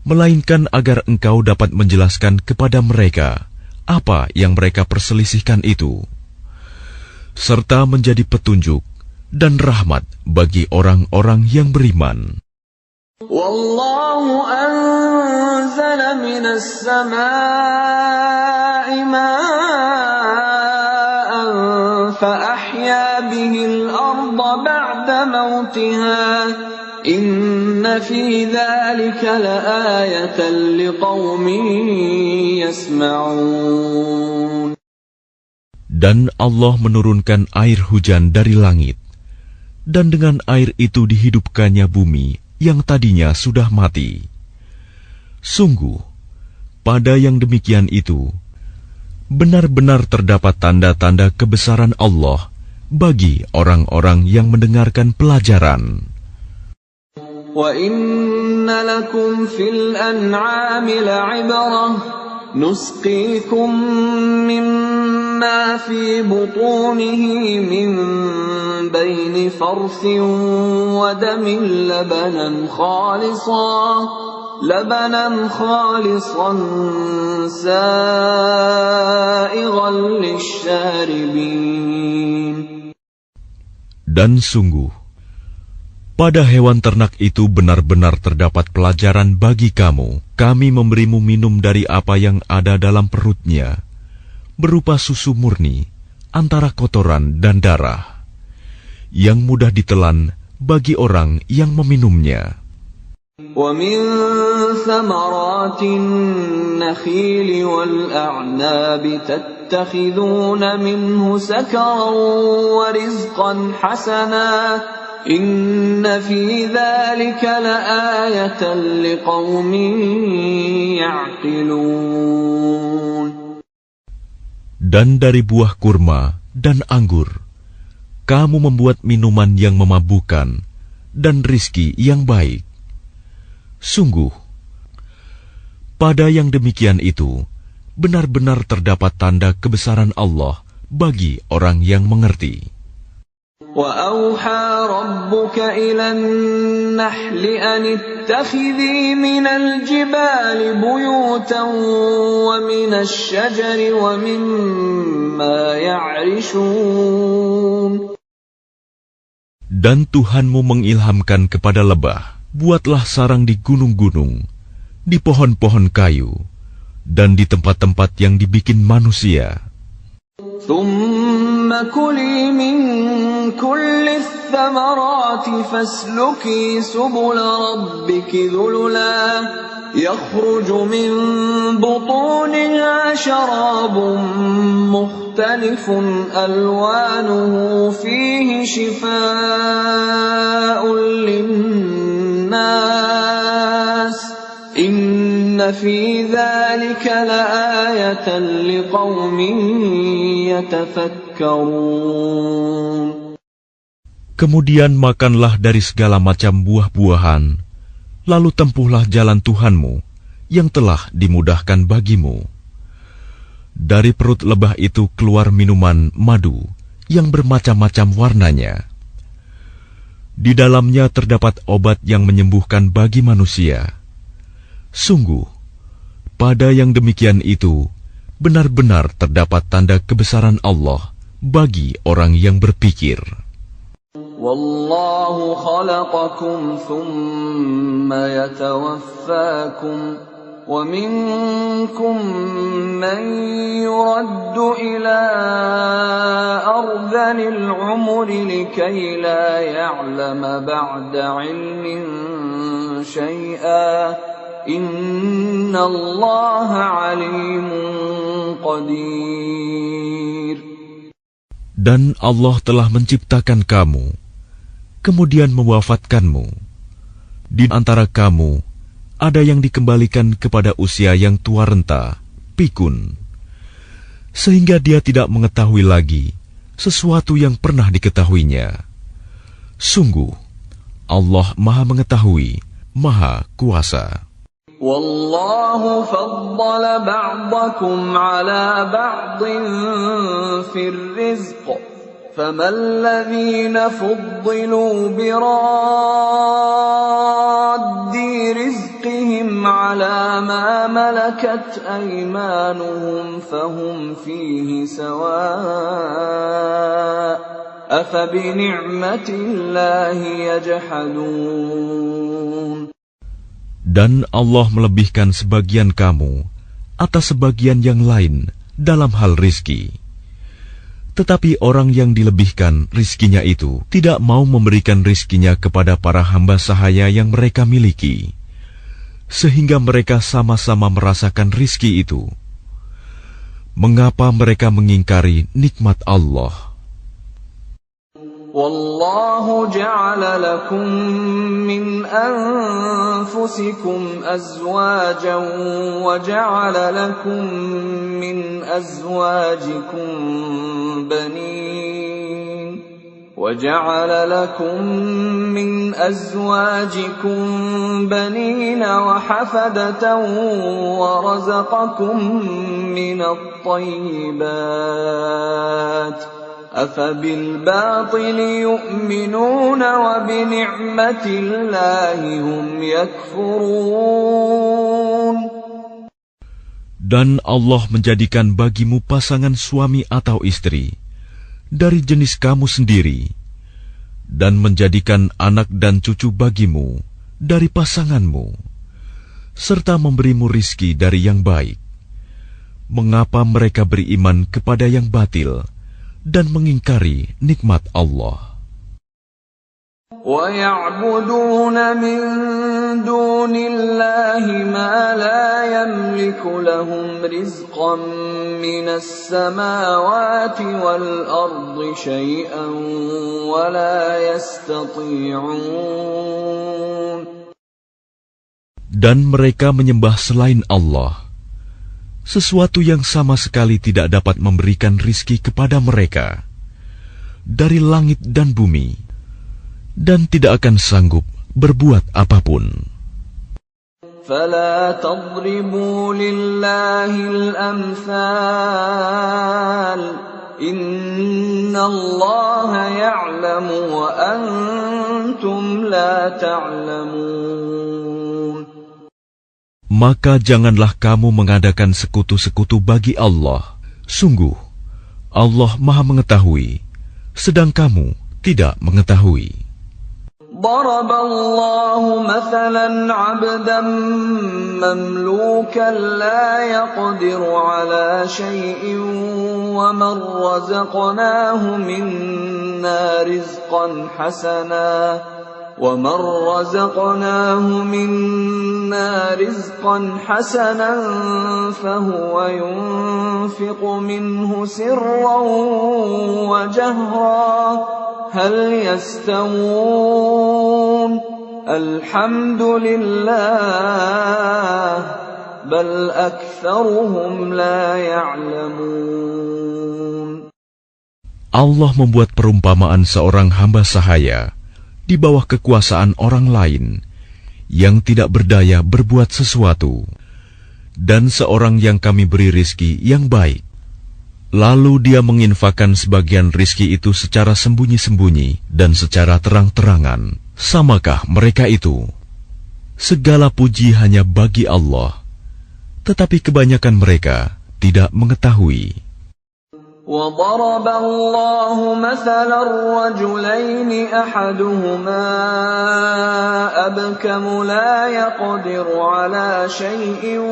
Speaker 2: melainkan agar engkau dapat menjelaskan kepada mereka apa yang mereka perselisihkan itu, serta menjadi petunjuk dan rahmat bagi orang-orang yang beriman.
Speaker 1: Wallahu anzala minas samaa'i ma'an fa ahya bihil arda ba'da mautiha inna fi dzalika laayatan liqaumin yasma'un.
Speaker 2: Dan Allah menurunkan air hujan dari langit, dan dengan air itu dihidupkannya bumi yang tadinya sudah mati. Sungguh, pada yang demikian itu, benar-benar terdapat tanda-tanda kebesaran Allah bagi orang-orang yang mendengarkan pelajaran.
Speaker 1: وَإِنَّ لَكُمْ فِي الْأَنْعَامِ لَعِبْرَةً نُسْقِيكُم مِّمَّا فِي بُطُونِهِ مِن بَيْنِ فَرْثٍ وَدَمٍ لَبَنًا خَالِصًا سَائِغًا لِّلشَّارِبِينَ.
Speaker 2: Dan sungguh, pada hewan ternak itu benar-benar terdapat pelajaran bagi kamu. Kami memberimu minum dari apa yang ada dalam perutnya, berupa susu murni, antara kotoran dan darah, yang mudah ditelan bagi orang yang meminumnya.
Speaker 1: وَمِن ثَمَرَاتِ النَّخِيلِ وَالْأَعْنَابِ تَتَّخِذُونَ مِنْهُ سَكَرًا وَرِزْقًا حَسَنًا إِنَّ فِي ذَلِكَ لَآيَةً لِقَوْمٍ يَعْقِلُونَ.
Speaker 2: Dan dari buah kurma dan anggur, kamu membuat minuman yang memabukkan dan rizki yang baik. Sungguh, pada yang demikian itu, benar-benar terdapat tanda kebesaran Allah bagi orang yang mengerti.
Speaker 1: وَأَوْحَى رَبُّكَ إِلَى النَّحْلِ أَنِ اتَّخِذِي مِنَ الْجِبَالِ بُيُوتًا وَمِنَ الشَّجَرِ وَمِمَّا يَعْرِشُونَ. Dan
Speaker 2: Tuhanmu mengilhamkan kepada lebah, buatlah sarang di gunung-gunung, di pohon-pohon kayu, dan di tempat-tempat yang dibikin manusia.
Speaker 1: ثُمَّ كُلِي مِن كُلِّ الثَّمَرَاتِ فَاسْلُكِي سُبُلَ رَبِّكِ ذُلُلًا يَخْرُجُ مِن بُطُونِهَا شَرَابٌ مُخْتَلِفٌ أَلْوَانُهُ فِيهِ شِفَاءٌ لِلنَّاسِ إِنَّ فِي ذَلِكَ لَآيَةً لِقَوْمٍ يَتَفَكَّرُونَ.
Speaker 2: Kemudian makanlah dari segala macam buah-buahan, lalu tempuhlah jalan Tuhanmu yang telah dimudahkan bagimu. Dari perut lebah itu keluar minuman madu yang bermacam-macam warnanya. Di dalamnya terdapat obat yang menyembuhkan bagi manusia. Sungguh, pada yang demikian itu, benar-benar terdapat tanda kebesaran Allah bagi orang yang berpikir.
Speaker 1: Wallahu khalaqakum thumma yatawaffakum wa minkum man yuraddu ila ardhanil umri likay la ya'lama ba'da ilmin syai'a innallaha alimun qadir.
Speaker 2: Dan Allah telah menciptakan kamu, kemudian mewafatkanmu. Di antara kamu, ada yang dikembalikan kepada usia yang tua renta, pikun, sehingga dia tidak mengetahui lagi sesuatu yang pernah diketahuinya. Sungguh, Allah Maha Mengetahui, Maha Kuasa.
Speaker 1: Wallahu faddala ba'dakum ala ba'din fir rizq faman ladhina fuddilu biraddi rizqihim ala ma malakat aymanuhum fahum fihi sawa' afa bi ni'matillahi yajhadun.
Speaker 2: Dan Allah melebihkan sebagian kamu atas sebagian yang lain dalam hal rizki. Tetapi orang yang dilebihkan rizkinya itu tidak mau memberikan rizkinya kepada para hamba sahaya yang mereka miliki, sehingga mereka sama-sama merasakan rizki itu. Mengapa mereka mengingkari nikmat Allah?
Speaker 1: Wallahu ja'ala lakum min anfusikum azwajan wa ja'ala lakum min azwajikum banin وَجَعَلَ لَكُم مِّنْ أَزْوَاجِكُم بَنِينَ وَحَفَدَةً وَرَزَقَكُم مِّنَ الطَّيِّبَاتِ أَفَبِالْبَاطِلِ يُؤْمِنُونَ وَبِنِعْمَةِ اللَّهِ هُمْ يَكْفُرُونَ.
Speaker 2: Dan Allah menjadikan bagimu pasangan suami atau istri dari jenis kamu sendiri, dan menjadikan anak dan cucu bagimu dari pasanganmu, serta memberimu rizki dari yang baik. Mengapa mereka beriman kepada yang batil dan mengingkari nikmat Allah?
Speaker 1: وَيَعْبُدُونَ مِن دُونِ اللَّهِ مَا لَا يَمْلِكُ لَهُمْ رِزْقًا مِّنَ السَّمَاوَاتِ وَالْأَرْضِ شَيْئًا وَلَا يَسْتَطِيعُونَ.
Speaker 2: Dan mereka menyembah selain Allah sesuatu yang sama sekali tidak dapat memberikan rizki kepada mereka dari langit dan bumi, dan tidak akan sanggup berbuat apapun.
Speaker 1: فَلَا تَضْرِبُوا لِلَّهِ الْأَمْثَالَ إِنَّ اللَّهَ يَعْلَمُ وَأَنْتُمْ لَا تَعْلَمُونَ.
Speaker 2: Maka janganlah kamu mengadakan sekutu-sekutu bagi Allah. Sungguh, Allah Maha Mengetahui, sedang kamu tidak mengetahui.
Speaker 1: ضرب الله مثلا عبدا مملوكا لا يقدر على شيء ومن رزقناه منا رزقا حسنا فهو ينفق منه سرا وجهرا هل يستوون الحمد لله بل أكثرهم لا يعلمون.
Speaker 2: Allah membuat perumpamaan seorang hamba sahaya di bawah kekuasaan orang lain yang tidak berdaya berbuat sesuatu, dan seorang yang kami beri rizki yang baik. Lalu dia menginfakkan sebagian rizki itu secara sembunyi-sembunyi dan secara terang-terangan. Samakah mereka itu? Segala puji hanya bagi Allah, tetapi kebanyakan mereka tidak mengetahui.
Speaker 1: وَضَرَبَ اللَّهُ مَثَلًا رَّجُلَيْنِ أَحَدُهُمَا أَبْكَمُ لَا يَقْدِرُ عَلَى شَيْءٍ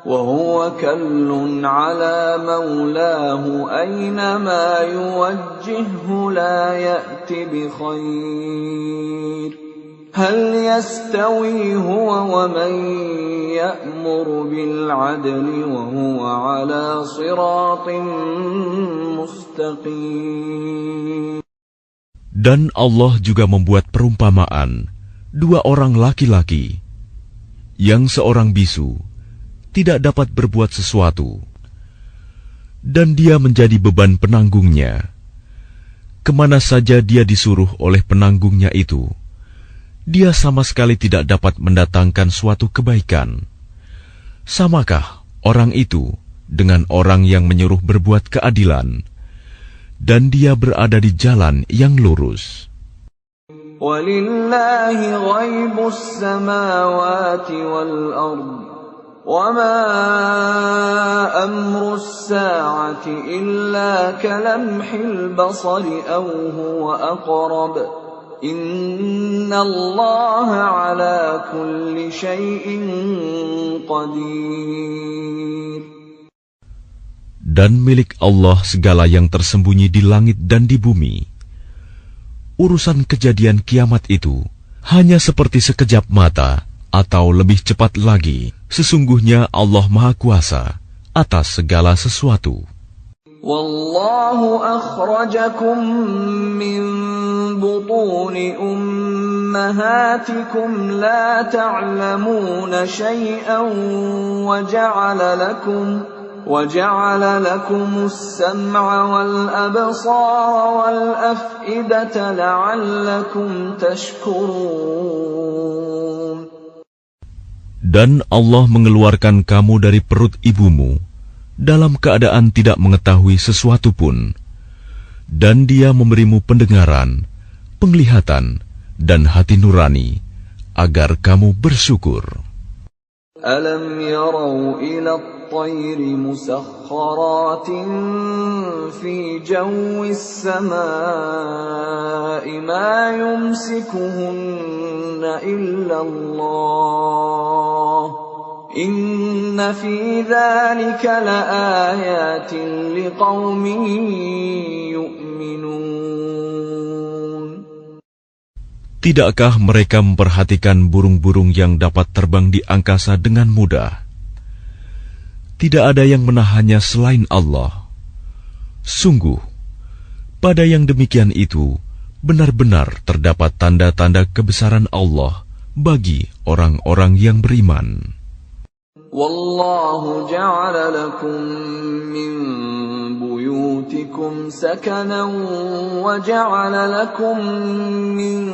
Speaker 1: وهو كل على مولاه أينما يوجهه لا يأت بخير هل يستوي هو ومن يأمر بالعدل وهو على صراط مستقيم.
Speaker 2: Dan Allah juga membuat perumpamaan dua orang laki-laki yang seorang bisu tidak dapat berbuat sesuatu, dan dia menjadi beban penanggungnya. Kemana saja dia disuruh oleh penanggungnya itu, dia sama sekali tidak dapat mendatangkan suatu kebaikan. Samakah orang itu dengan orang yang menyuruh berbuat keadilan, dan dia berada di jalan yang lurus?
Speaker 1: وَلِلَّهِ غَيْبُ السَّمَاوَاتِ وَالْأَرْضِ وَمَا أَمْرُ السَّاعَةِ إِلَّا كَلَمْحِ الْبَصَرِ أَوْ هُوَ أَقْرَبُ إِنَّ اللَّهَ عَلَى كُلِّ شَيْءٍ قَدِيرٌ.
Speaker 2: Dan milik Allah segala yang tersembunyi di langit dan di bumi. Urusan kejadian kiamat itu hanya seperti sekejap mata, atau lebih cepat lagi. Sesungguhnya Allah Maha Kuasa atas segala sesuatu.
Speaker 1: Wallahu akhrajakum min butuni ummahatikum la ta'lamuna shay'an وجعل لكم السمع والأبصار والأفئدة لعلكم تشكرون.
Speaker 2: Dan Allah mengeluarkan kamu dari perut ibumu dalam keadaan tidak mengetahui sesuatu pun, dan Dia memberimu pendengaran, penglihatan, dan hati nurani agar kamu bersyukur.
Speaker 1: Alam yarau ila at-tayri musakhkharatin fi jawis samaa'i ma yumsikuhunna illa Allah إِنَّ فِي ذَلِكَ لَآيَاتٍ لِقَوْمٍ يُؤْمِنُونَ.
Speaker 2: Tidakkah mereka memperhatikan burung-burung yang dapat terbang di angkasa dengan mudah? Tidak ada yang menahannya selain Allah. Sungguh, pada yang demikian itu, benar-benar terdapat tanda-tanda kebesaran Allah bagi orang-orang yang beriman.
Speaker 1: Wallahu ja'ala lakum min buyutikum sakanan wa ja'ala lakum min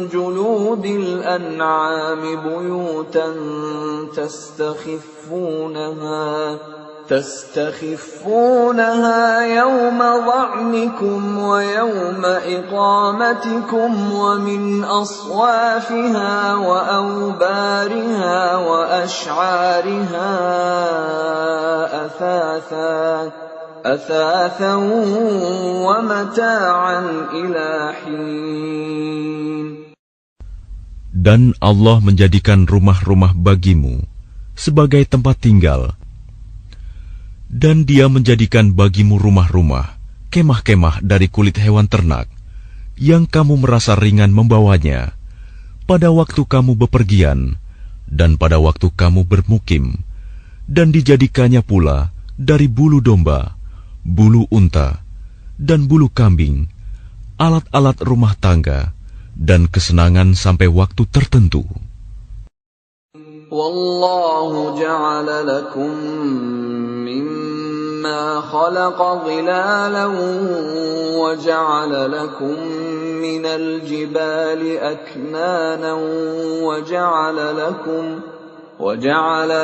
Speaker 1: juludil an'ami buyutan تستخفونها يوم ظعنكم ويوم إقامتكم ومن أصوافها وأوبارها وأشعارها أثاثا ومتاعا إلى حين.
Speaker 2: Dan Allah menjadikan rumah-rumah bagimu sebagai tempat tinggal, dan Dia menjadikan bagimu rumah-rumah, kemah-kemah dari kulit hewan ternak, yang kamu merasa ringan membawanya, pada waktu kamu bepergian, dan pada waktu kamu bermukim, dan dijadikannya pula dari bulu domba, bulu unta, dan bulu kambing, alat-alat rumah tangga, dan kesenangan sampai waktu tertentu.
Speaker 1: Wallahu ja'ala lakum mimma khalaqa dhilalan wa ja'ala lakum minal jibali aknanan wa ja'ala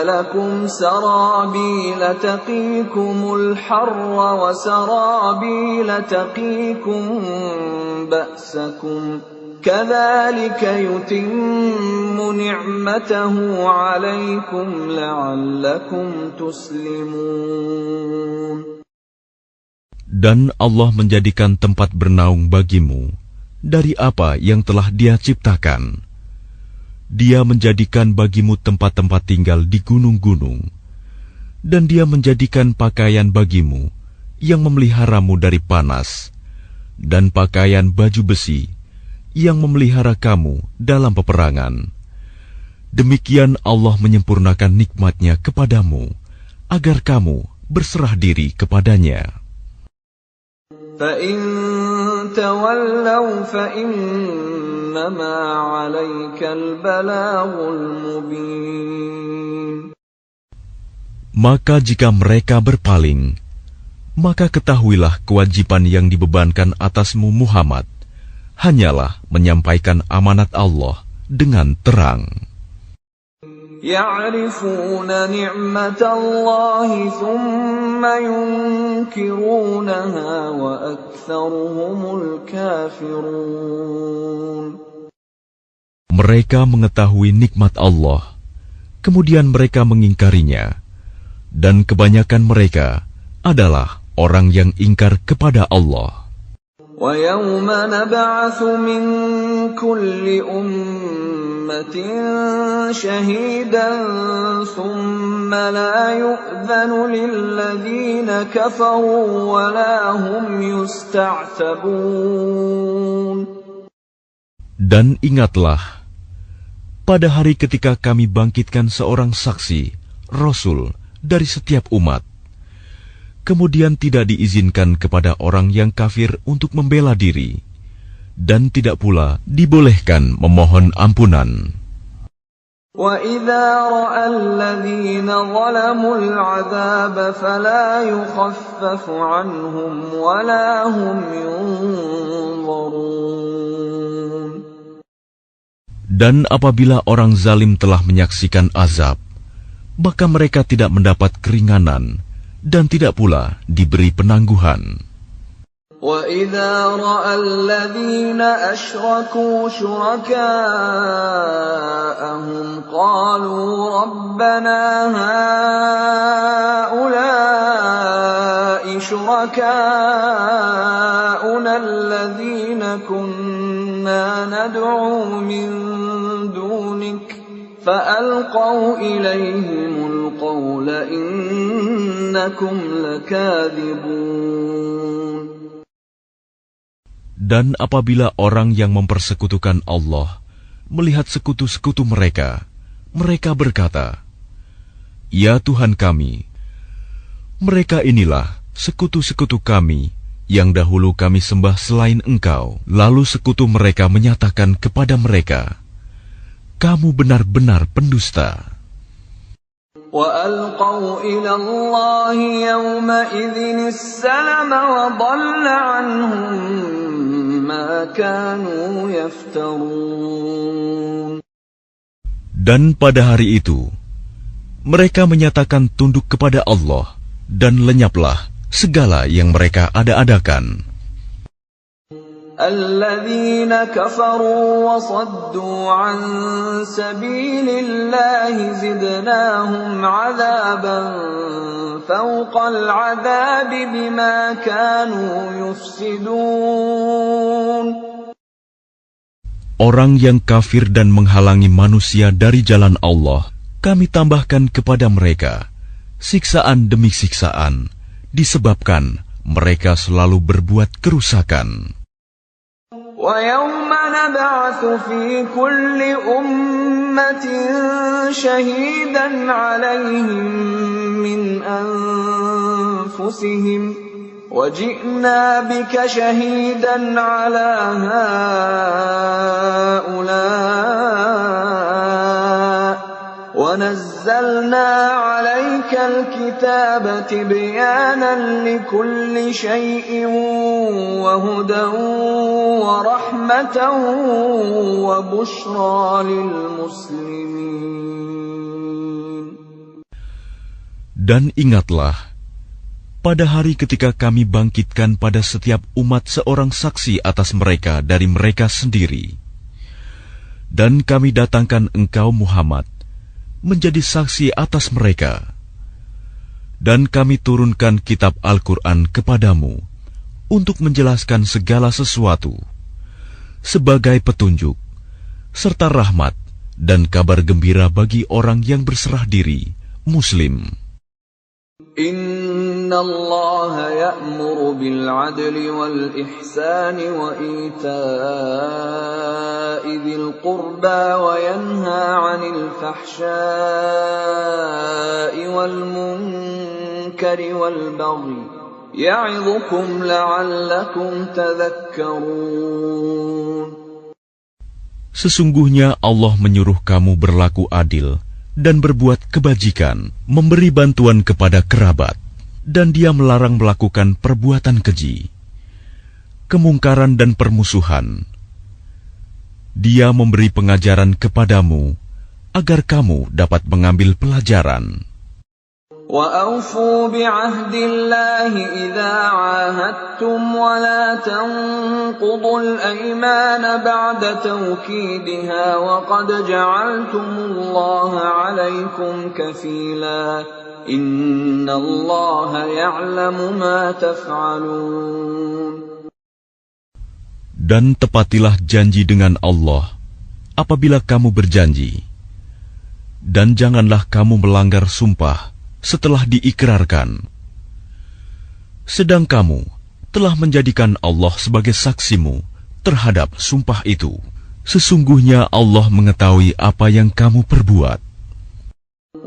Speaker 1: lakum sarabila taqikumul harra wa sarabila taqikum ba'sakum كَذَلِكَ يُتِمُّ نِعْمَتَهُ عَلَيْكُمْ لَعَلَّكُمْ تُسْلِمُونَ.
Speaker 2: Dan Allah menjadikan tempat bernaung bagimu dari apa yang telah Dia ciptakan. Dia menjadikan bagimu tempat-tempat tinggal di gunung-gunung, dan Dia menjadikan pakaian bagimu yang memeliharamu dari panas, dan pakaian baju besi yang memelihara kamu dalam peperangan. Demikian Allah menyempurnakan nikmat-Nya kepadamu, agar kamu berserah diri kepadanya.
Speaker 1: فَإِن تَوَلَّوْا فَإِنَّمَا عَلَيْكَ الْبَلَاغُ الْمُبِينُ.
Speaker 2: Maka jika mereka berpaling, maka ketahuilah kewajiban yang dibebankan atasmu Muhammad hanyalah menyampaikan amanat Allah dengan terang.
Speaker 1: Ya'rifuna ni'matallahi thumma yunkirunaha wa aktsaruhumul kafirun.
Speaker 2: Mereka mengetahui nikmat Allah, kemudian mereka mengingkarinya, dan kebanyakan mereka adalah orang yang ingkar kepada Allah.
Speaker 1: وَيَوْمَ نَبْعَثُ مِنْ كُلِّ أُمَّةٍ شَهِيدًا ثُمَّ لَا يُؤْذَنُ لِلَّذِينَ كَفَرُوا وَلَا هُمْ يُسْتَعْتَبُونَ.
Speaker 2: Dan ingatlah, pada hari ketika kami bangkitkan seorang saksi, Rasul, dari setiap umat, kemudian tidak diizinkan kepada orang yang kafir untuk membela diri, dan tidak pula dibolehkan memohon ampunan.
Speaker 1: وَإِذَا رَأَى الَّذِينَ ظَلَمُوا الْعَذَابَ فَلَا يُخَفَّفُ عَنْهُمْ وَلَا هُمْ يُنظَرُونَ.
Speaker 2: Dan apabila orang zalim telah menyaksikan azab, maka mereka tidak mendapat keringanan dan tidak pula diberi penangguhan.
Speaker 1: وَإِذَا رَأَى الَّذِينَ أَشْرَكُوا شُرَكَاءَهُمْ قَالُوا رَبَّنَا هَؤُلَاءِ شُرَكَاؤُنَا الَّذِينَ كُنَّا نَدْعُو مِن دُونِكَ فألقوا إليهم القول إنكم لكاذبون.
Speaker 2: Dan apabila orang yang mempersekutukan Allah melihat sekutu-sekutu mereka, mereka berkata, "Ya Tuhan kami, mereka inilah sekutu-sekutu kami yang dahulu kami sembah selain Engkau." Lalu sekutu mereka menyatakan kepada mereka, "Kamu benar-benar pendusta."
Speaker 1: وَأَلْقَوْا إِلَى اللَّهِ يَوْمَئِذٍ السَّلَمَ وَضَلَّ عَنْهُمْ مَا كَانُوا يَفْتَرُونَ.
Speaker 2: Dan pada hari itu, mereka menyatakan tunduk kepada Allah, dan lenyaplah segala yang mereka ada-adakan.
Speaker 1: الَّذِينَ كَفَرُوا وَصَدُّوا عَن سَبِيلِ اللَّهِ زِدْنَاهُمْ عَذَابًا فَوْقَ الْعَذَابِ بِمَا كَانُوا يُفْسِدُونَ.
Speaker 2: Orang yang kafir dan menghalangi manusia dari jalan Allah, kami tambahkan kepada mereka siksaan demi siksaan, disebabkan mereka selalu berbuat kerusakan.
Speaker 1: وَيَوْمَ نَبْعَثُ فِي كُلِّ أُمَّةٍ شَهِيدًا عَلَيْهِمْ مِنْ أَنفُسِهِمْ وَجِئْنَا بِكَ شَهِيدًا عَلَى هَؤُلَاءِ وَنَزَّلْنَا عَلَيْكَ الْكِتَابَ تِبْيَانًا لِكُلِّ شَيْءٍ وَهُدًى وَرَحْمَةً وَبُشْرَى لِلْمُسْلِمِينَ.
Speaker 2: Dan ingatlah, pada hari ketika kami bangkitkan pada setiap umat seorang saksi atas mereka dari mereka sendiri. Dan kami datangkan engkau Muhammad menjadi saksi atas mereka. Dan kami turunkan kitab Al-Quran kepadamu untuk menjelaskan segala sesuatu sebagai petunjuk, serta rahmat dan kabar gembira bagi orang yang berserah diri, Muslim.
Speaker 1: Inna Allah ya'muru bil 'adli wal ihsani wa ita'i dzil qurba wa yanha 'anil fahsya'i wal munkari wal baghi ya'idhukum la'allakum tadhakkarun.
Speaker 2: Sesungguhnya Allah menyuruh kamu berlaku adil dan berbuat kebajikan, memberi bantuan kepada kerabat, dan Dia melarang melakukan perbuatan keji, kemungkaran dan permusuhan. Dia memberi pengajaran kepadamu agar kamu dapat mengambil pelajaran.
Speaker 1: وَأَوْفُوا بِعَهْدِ اللَّهِ إِذَا عَاهَدتُّمْ وَلَا تَنقُضُوا الْأَيْمَانَ بَعْدَ تَوْكِيدِهَا وَقَدْ جَعَلْتُمُ اللَّهَ عَلَيْكُمْ كَفِيلًا إِنَّ اللَّهَ يَعْلَمُ مَا تَفْعَلُونَ.
Speaker 2: Dan tepatilah janji dengan Allah apabila kamu berjanji, dan janganlah kamu melanggar sumpah setelah diikrarkan. Sedang kamu telah menjadikan Allah sebagai saksimu terhadap sumpah itu. Sesungguhnya Allah mengetahui apa yang kamu perbuat.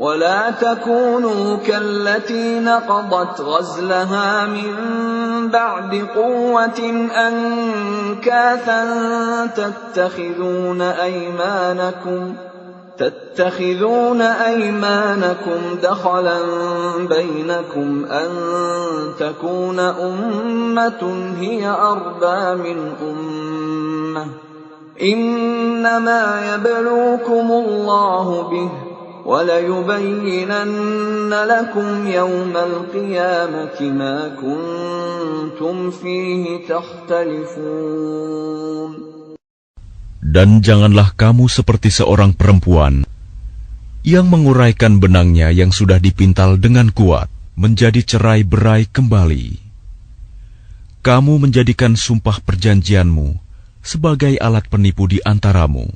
Speaker 1: وَلَا تَكُونُوا كَالَّتِي نَقَضَتْ غَزْلَهَا مِنْ بَعْدِ قُوَّةٍ أَنْكَاثًا تَتَّخِذُونَ أَيْمَانَكُمْ دَخَلًا بَيْنَكُمْ أَنْ تَكُونَ أُمَّةٌ هِيَ أَرْبَى مِنْ أُمَّةٍ إِنَّمَا يَبْلُوكُمُ اللَّهُ بِهِ وَلَيُبَيِّنَنَّ لَكُمْ يَوْمَ الْقِيَامَةِ مَا كُنْتُمْ فِيهِ تَخْتَلِفُونَ.
Speaker 2: Dan janganlah kamu seperti seorang perempuan yang menguraikan benangnya yang sudah dipintal dengan kuat menjadi cerai-berai kembali. Kamu menjadikan sumpah perjanjianmu sebagai alat penipu di antaramu,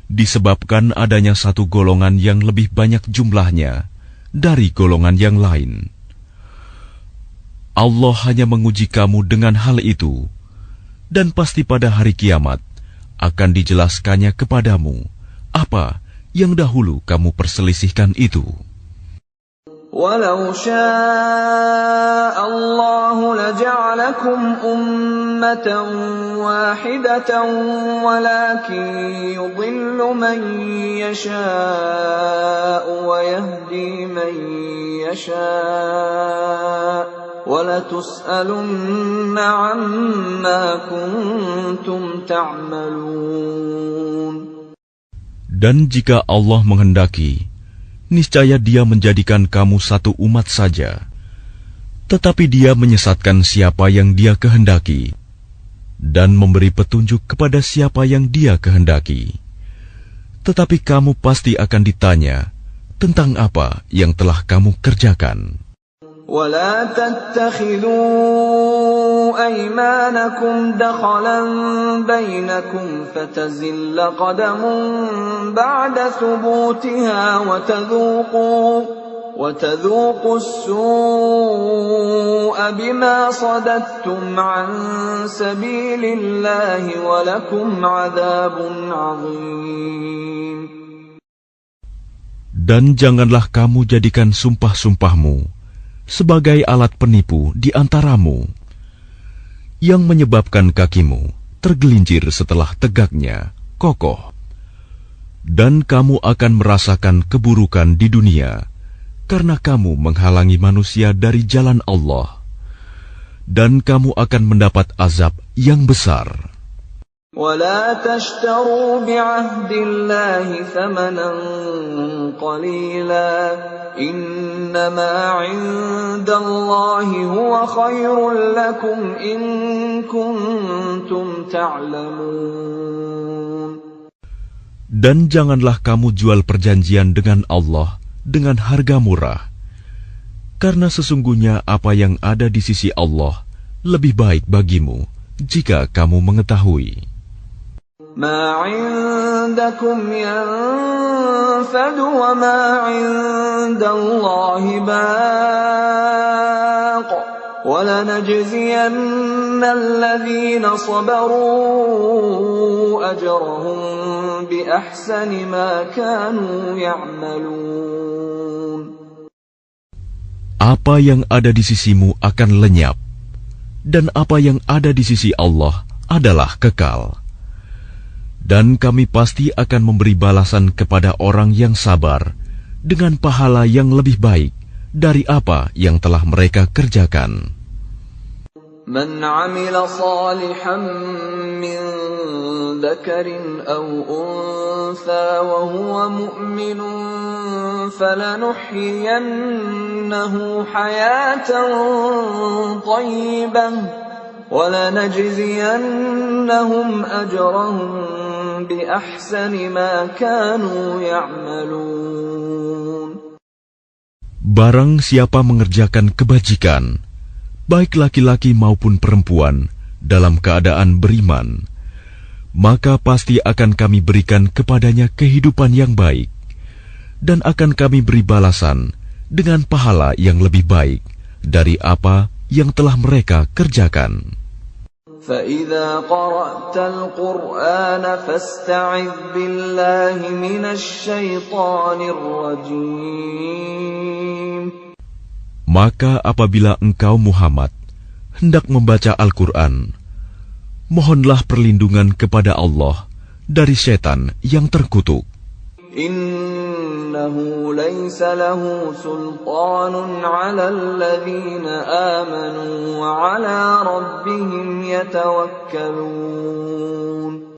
Speaker 2: disebabkan adanya satu golongan yang lebih banyak jumlahnya dari golongan yang lain. Allah hanya menguji kamu dengan hal itu, dan pasti pada hari kiamat akan dijelaskannya kepadamu apa yang dahulu kamu perselisihkan itu.
Speaker 1: وَلَوْ شَاءَ اللَّهُ لَجَعَلَكُمْ أُمَّةً وَاحِدَةً وَلَكِنْ يُضِلُّ مَنْ يَشَاءُ وَيَهْدِي مَنْ يَشَاءُ وَلَتُسْأَلُنَّ عَمَّا كُنْتُمْ تَعْمَلُونَ.
Speaker 2: Dan jika Allah menghendaki, niscaya Dia menjadikan kamu satu umat saja. Tetapi Dia menyesatkan siapa yang Dia kehendaki, dan memberi petunjuk kepada siapa yang Dia kehendaki. Tetapi kamu pasti akan ditanya tentang apa yang telah kamu kerjakan.
Speaker 1: وَلَا تَتَّخِذُوا أَيْمَانَكُمْ دَخَلًا بَيْنَكُمْ فَتَزِلَّ قَدَمٌ بَعْدَ ثُبُوتِهَا وَتَذُوقُوا السُّوءَ بِمَا صَدَدتُّمْ عَن سَبِيلِ اللَّهِ وَلَكُمْ عَذَابٌ عَظِيمٌ.
Speaker 2: Dan janganlah kamu jadikan sumpah-sumpahmu sebagai alat penipu di antaramu, yang menyebabkan kakimu tergelincir setelah tegaknya kokoh. Dan kamu akan merasakan keburukan di dunia, karena kamu menghalangi manusia dari jalan Allah. Dan kamu akan mendapat azab yang besar.
Speaker 1: وَلَا تَشْتَرُوا بِعَهْدِ اللَّهِ ثَمَنًا قَلِيلًا إِنَّمَا عِندَ اللَّهِ هُوَ خَيْرٌ لَكُمْ إِن كُنتُمْ تَعْلَمُونَ.
Speaker 2: Dan janganlah kamu jual perjanjian dengan Allah dengan harga murah, karena sesungguhnya apa yang ada di sisi Allah lebih baik bagimu jika kamu mengetahui.
Speaker 1: مَا عِندَكُمْ يَنفَدُ وَمَا عِندَ اللَّهِ بَاقٍ وَلَنَجْزِيَنَّ الَّذِينَ صَبَرُوا أَجْرَهُمْ بِأَحْسَنِ مَا كَانُوا يَعْمَلُونَ.
Speaker 2: Apa yang ada di sisimu akan lenyap, dan apa yang ada di sisi Allah adalah kekal. Dan kami pasti akan memberi balasan kepada orang yang sabar dengan pahala yang lebih baik dari apa yang telah mereka kerjakan.
Speaker 1: Man 'amila salihan min dzakarin aw untha wa huwa mu'minun falanuhyiyannahu hayatan thayyibah wa lanajziyannahum ajrahum biahsani ma kanu ya'malun.
Speaker 2: Barang siapa mengerjakan kebajikan, baik laki-laki maupun perempuan, dalam keadaan beriman, maka pasti akan kami berikan kepadanya kehidupan yang baik, dan akan kami beri balasan dengan pahala yang lebih baik dari apa yang telah mereka kerjakan.
Speaker 1: فَإِذَا قَرَأْتَ الْقُرْآنَ فَاسْتَعِذْ بِاللَّهِ مِنَ الشَّيْطَانِ الرَّجِيمِ.
Speaker 2: Maka apabila engkau Muhammad hendak membaca Al-Quran, mohonlah perlindungan kepada Allah dari setan yang terkutuk.
Speaker 1: Innahu laysa lahu sultanun 'alal ladzina amanu wa 'ala rabbihim yatawakkalun.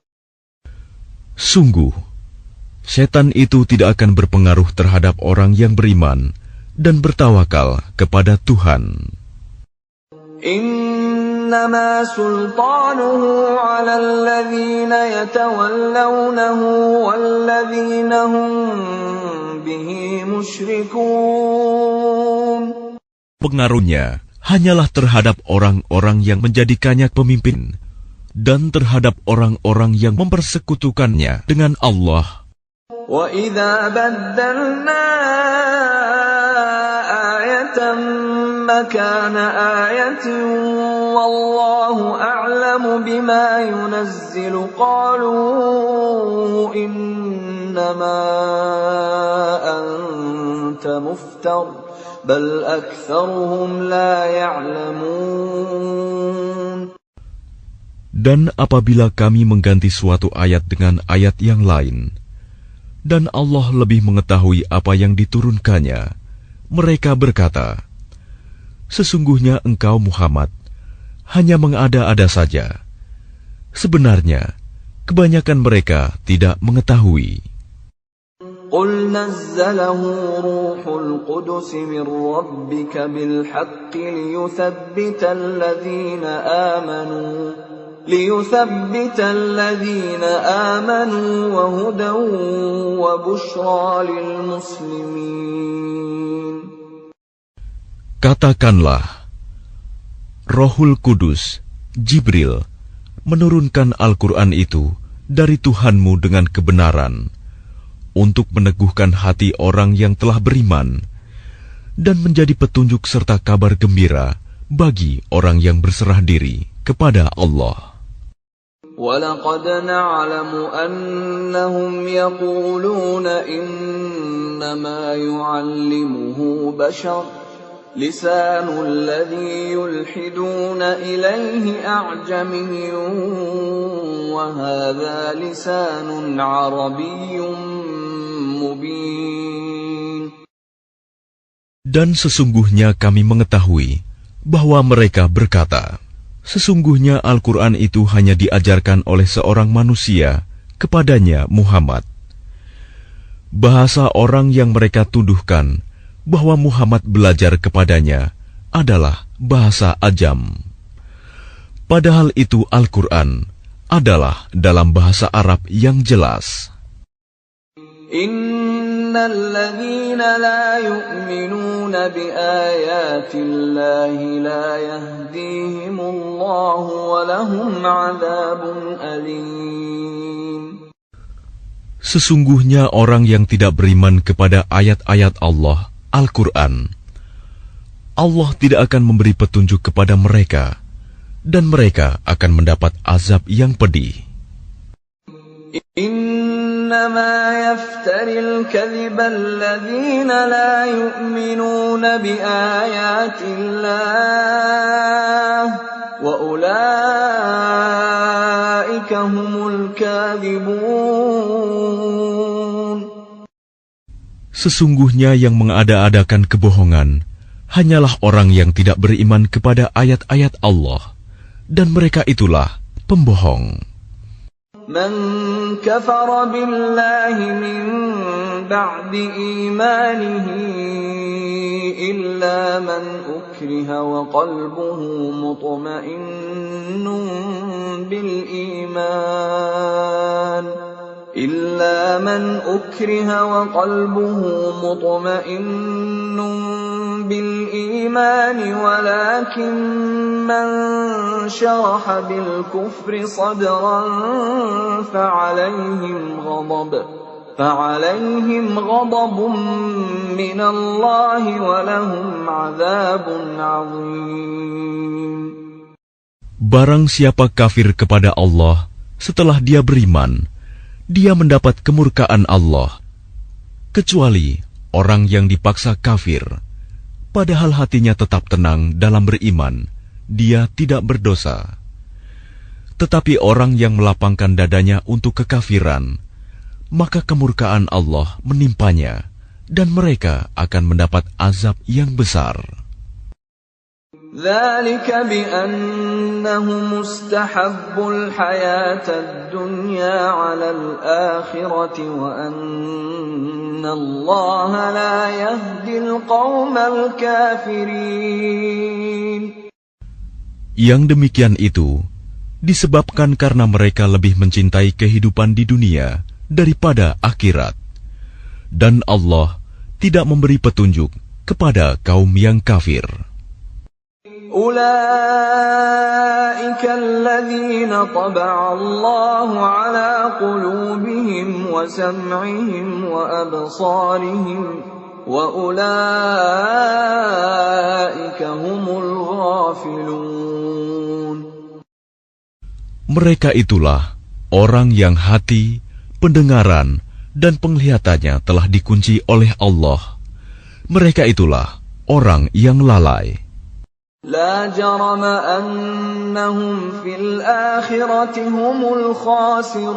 Speaker 2: Sungguh, setan itu tidak akan berpengaruh terhadap orang yang beriman dan bertawakal kepada Tuhan.
Speaker 1: Innama sultanuhu 'alal ladzina yatawallawnahu walladzina hum bihi musyrikun.
Speaker 2: Pengaruhnya hanyalah terhadap orang-orang yang menjadikannya pemimpin dan terhadap orang-orang yang mempersekutukannya dengan Allah
Speaker 1: وَإِذَا بَدَّلْنَا آيَةً مَكَانَ آيَةٍ وَاللَّهُ أَعْلَمُ بِمَا يُنَزِّلُ قَالُوا إِنَّمَا أَنْتَ مُفْتَرٍ بَلْ أَكْثَرُهُمْ لَا يَعْلَمُونَ.
Speaker 2: Dan apabila kami mengganti suatu ayat dengan ayat yang lain, dan Allah lebih mengetahui apa yang diturunkannya, mereka berkata, sesungguhnya engkau Muhammad hanya mengada-ada saja. Sebenarnya, kebanyakan mereka tidak mengetahui.
Speaker 1: قُلْ نَزَّلَهُ رُوحُ الْقُدُسِ مِنْ رَبِّكَ بِالْحَقِّ لِيُثَبِّتَ الَّذِينَ آمَنُوا وَهُدًى وَبُشْرَى لِلْمُسْلِمِينَ.
Speaker 2: Katakanlah, Rohul Kudus, Jibril, menurunkan Al-Quran itu dari Tuhanmu dengan kebenaran, untuk meneguhkan hati orang yang telah beriman, dan menjadi petunjuk serta kabar gembira bagi orang yang berserah diri kepada Allah.
Speaker 1: وَلَقَدْ نَعْلَمُ أَنَّهُمْ يَقُولُونَ إِنَّمَا يُعَلِّمُهُ بَشَرٌ لِسَانُ الَّذِي يُلْحِدُونَ إِلَيْهِ أَعْجَمِيٌّ وَهَذَا لِسَانٌ عَرَبِيٌّ مُبِينٌ.
Speaker 2: Dan sesungguhnya kami mengetahui bahwa mereka berkata, sesungguhnya Al-Quran itu hanya diajarkan oleh seorang manusia kepadanya Muhammad. Bahasa orang yang mereka tuduhkan bahwa Muhammad belajar kepadanya adalah bahasa Ajam. Padahal itu Al-Quran adalah dalam bahasa Arab yang jelas.
Speaker 1: Innal ladzina la yu'minuna bi ayatillahi la yahdihimullahu wa lahum 'adzabun alim.
Speaker 2: Sesungguhnya orang yang tidak beriman kepada ayat-ayat Allah, Al-Quran, Allah tidak akan memberi petunjuk kepada mereka, dan mereka akan mendapat azab yang pedih.
Speaker 1: Innama yaftaril kadhiba alladhina la yu'minuna bi ayatillah wa ulaika humul kadhibun.
Speaker 2: Sesungguhnya yang mengada-adakan kebohongan hanyalah orang yang tidak beriman kepada ayat-ayat Allah, dan mereka itulah pembohong.
Speaker 1: Man kafara billahi min ba'di imanihi illa man ukriha wa qalbuhu mutma'innun bil iman. إلا من أكره وقلبه مطمئن بالإيمان ولكن من شرح بالكفر صدرا فعليهم غضب من الله ولهم عذاب عظيم.
Speaker 2: Barang siapa kafir kepada Allah setelah dia beriman, dia mendapat kemurkaan Allah, kecuali orang yang dipaksa kafir, padahal hatinya tetap tenang dalam beriman, dia tidak berdosa. Tetapi orang yang melapangkan dadanya untuk kekafiran, maka kemurkaan Allah menimpanya, dan mereka akan mendapat azab yang besar.
Speaker 1: ذلك بأنهم استحبوا الحياة الدنيا على الآخرة وأن الله لا يهدي القوم الكافرين.
Speaker 2: Yang demikian itu disebabkan karena mereka lebih mencintai kehidupan di dunia daripada akhirat, dan Allah tidak memberi petunjuk kepada kaum yang kafir.
Speaker 1: أولئك الذين طبع الله على قلوبهم وسمعهم وأبصارهم وأولئك هم الغافلون.
Speaker 2: Mereka itulah orang yang hati, pendengaran, dan penglihatannya telah dikunci oleh Allah. Mereka itulah orang yang lalai.
Speaker 1: لا جرم أنهم في الآخرة هم الخاسرون.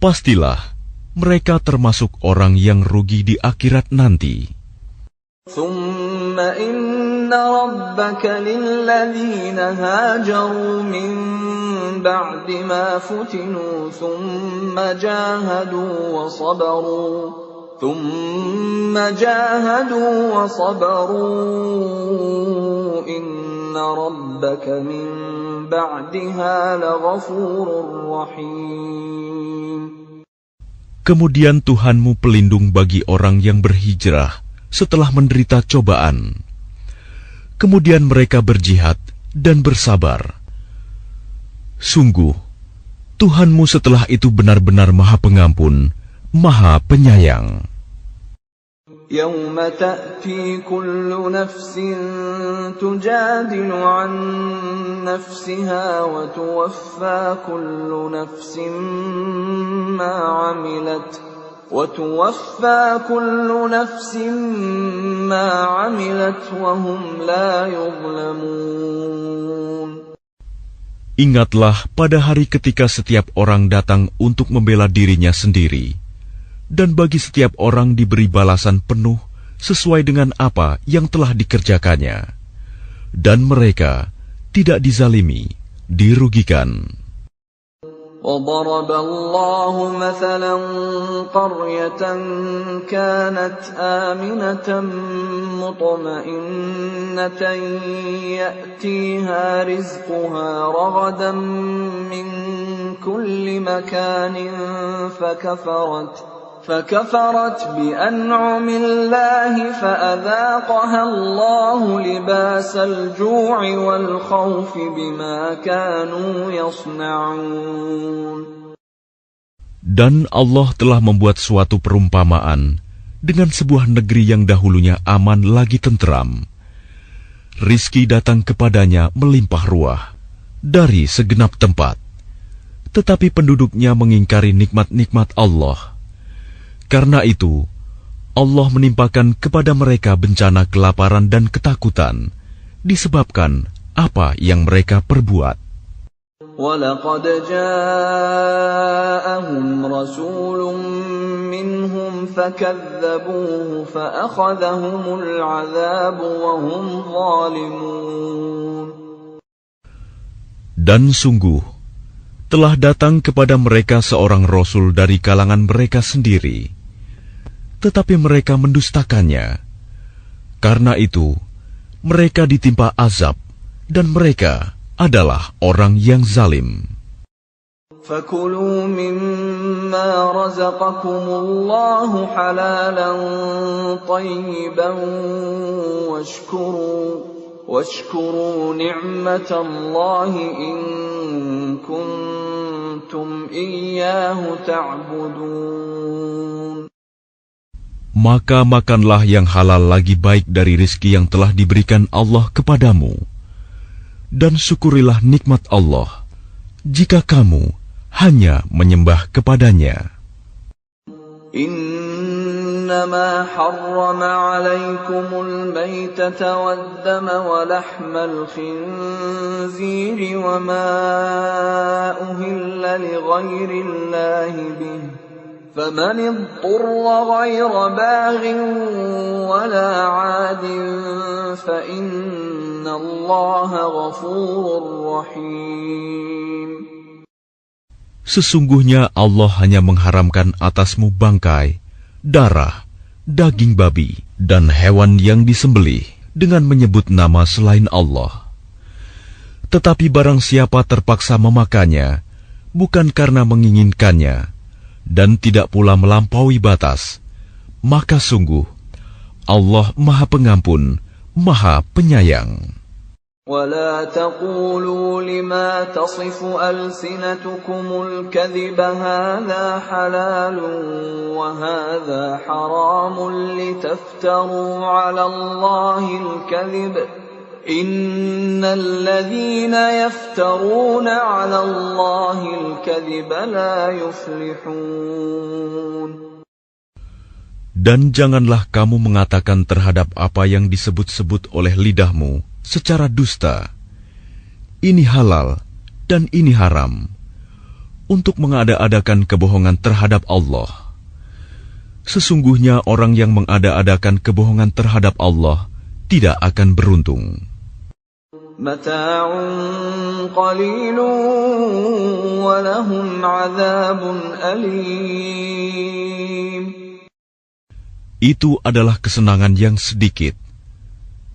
Speaker 2: Pastilah mereka termasuk orang yang rugi di akhirat nanti.
Speaker 1: ثم إن ربك للذين هاجروا من بعد ما فتنوا ثم جاهدوا وصبروا إن ربك من بعدها لغفور رحيم.
Speaker 2: Kemudian Tuhanmu pelindung bagi orang yang berhijrah setelah menderita cobaan. Kemudian mereka berjihad dan bersabar. Sungguh, Tuhanmu setelah itu benar-benar Maha Pengampun, Maha Penyayang.
Speaker 1: يوم تأتي كل نفس تجادل عن نفسها وتوفى كل نفس ما عملت وهم لا يظلمون.
Speaker 2: Ingatlah pada hari ketika setiap orang datang untuk membela dirinya sendiri, dan bagi setiap orang diberi balasan penuh sesuai dengan apa yang telah dikerjakannya. Dan mereka tidak dizalimi, dirugikan.
Speaker 1: وَضَرَبَ اللَّهُ مَثَلًا قَرْيَةً كَانَتْ آمِنَةً مُطْمَئِنَّةً يَأْتِيهَا رِزْقُهَا رَغَدًا مِّن كُلِّ مَكَانٍ فكفرت بأنعم الله فأذاقها الله لباس الجوع والخوف بما كانوا يصنعون.
Speaker 2: Dan Allah telah membuat suatu perumpamaan dengan sebuah negeri yang dahulunya aman lagi tenteram. Rizki datang kepadanya melimpah ruah dari segenap tempat, tetapi penduduknya mengingkari nikmat-nikmat Allah. Karena itu, Allah menimpakan kepada mereka bencana kelaparan dan ketakutan, disebabkan apa yang mereka perbuat.
Speaker 1: وَلَقَدْ جَاءَهُمْ رَسُولٌ مِّنْهُمْ فَكَذَّبُوهُ فَأَخَذَهُمُ الْعَذَابُ وَهُمْ ظَالِمُونَ. Dan
Speaker 2: sungguh, telah datang kepada mereka seorang Rasul dari kalangan mereka sendiri, tetapi mereka mendustakannya. Karena itu, mereka ditimpa azab, dan mereka adalah orang yang zalim.
Speaker 1: فَكُلُوا مِمَّا رَزَقَكُمُ اللَّهُ حَلَالًا طَيِّبًا وَاشْكُرُوا نِعْمَةَ اللَّهِ إِن كُنتُمْ إِيَّاهُ تَعْبُدُونَ.
Speaker 2: Maka makanlah yang halal lagi baik dari rizki yang telah diberikan Allah kepadamu, dan syukurilah nikmat Allah jika kamu hanya menyembah kepadanya.
Speaker 1: إنما حرم عليكم الميتة والدم ولحم الخنزير وما أهل لغير الله به فمن اضطر غير باغ ولا عاد فإن الله غفور رحيم.
Speaker 2: Sesungguhnya Allah hanya mengharamkan atasmu bangkai, darah, daging babi, dan hewan yang disembelih dengan menyebut nama selain Allah. Tetapi barang siapa terpaksa memakannya, bukan karena menginginkannya, dan tidak pula melampaui batas, maka sungguh Allah Maha Pengampun, Maha Penyayang.
Speaker 1: ولا تقولوا لما تصف ألسنتكم الكذب هذا حلال وهذا حرام لتفتروا على الله الكذب إن الذين يفترون على الله الكذب لا يفلحون.
Speaker 2: Dan janganlah kamu mengatakan terhadap apa yang disebut-sebut oleh lidahmu secara dusta, ini halal dan ini haram, untuk mengada-adakan kebohongan terhadap Allah. Sesungguhnya orang yang mengada-adakan kebohongan terhadap Allah tidak akan beruntung.
Speaker 1: Mata'un qalilun wa lahum 'adzabun alim.
Speaker 2: Itu adalah kesenangan yang sedikit,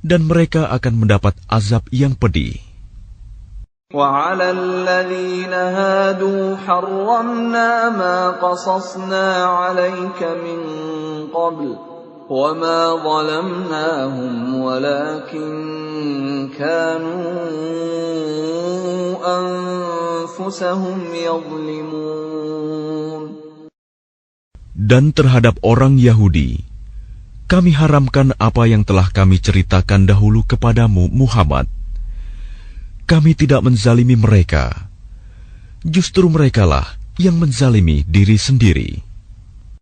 Speaker 2: dan mereka akan mendapat azab yang pedih.
Speaker 1: وَعَلَى الَّذِينَ هَادُوا حَرَّمْنَا مَا قَصَصْنَا عَلَيْكَ مِنْ قَبْلُ وَمَا ظَلَمْنَاهُمْ وَلَكِنْ كَانُوا أَنفُسَهُمْ يَظْلِمُونَ.
Speaker 2: Dan terhadap orang Yahudi, kami haramkan apa yang telah kami ceritakan dahulu kepadamu, Muhammad. Kami tidak menzalimi mereka. Justru merekalah yang menzalimi diri sendiri.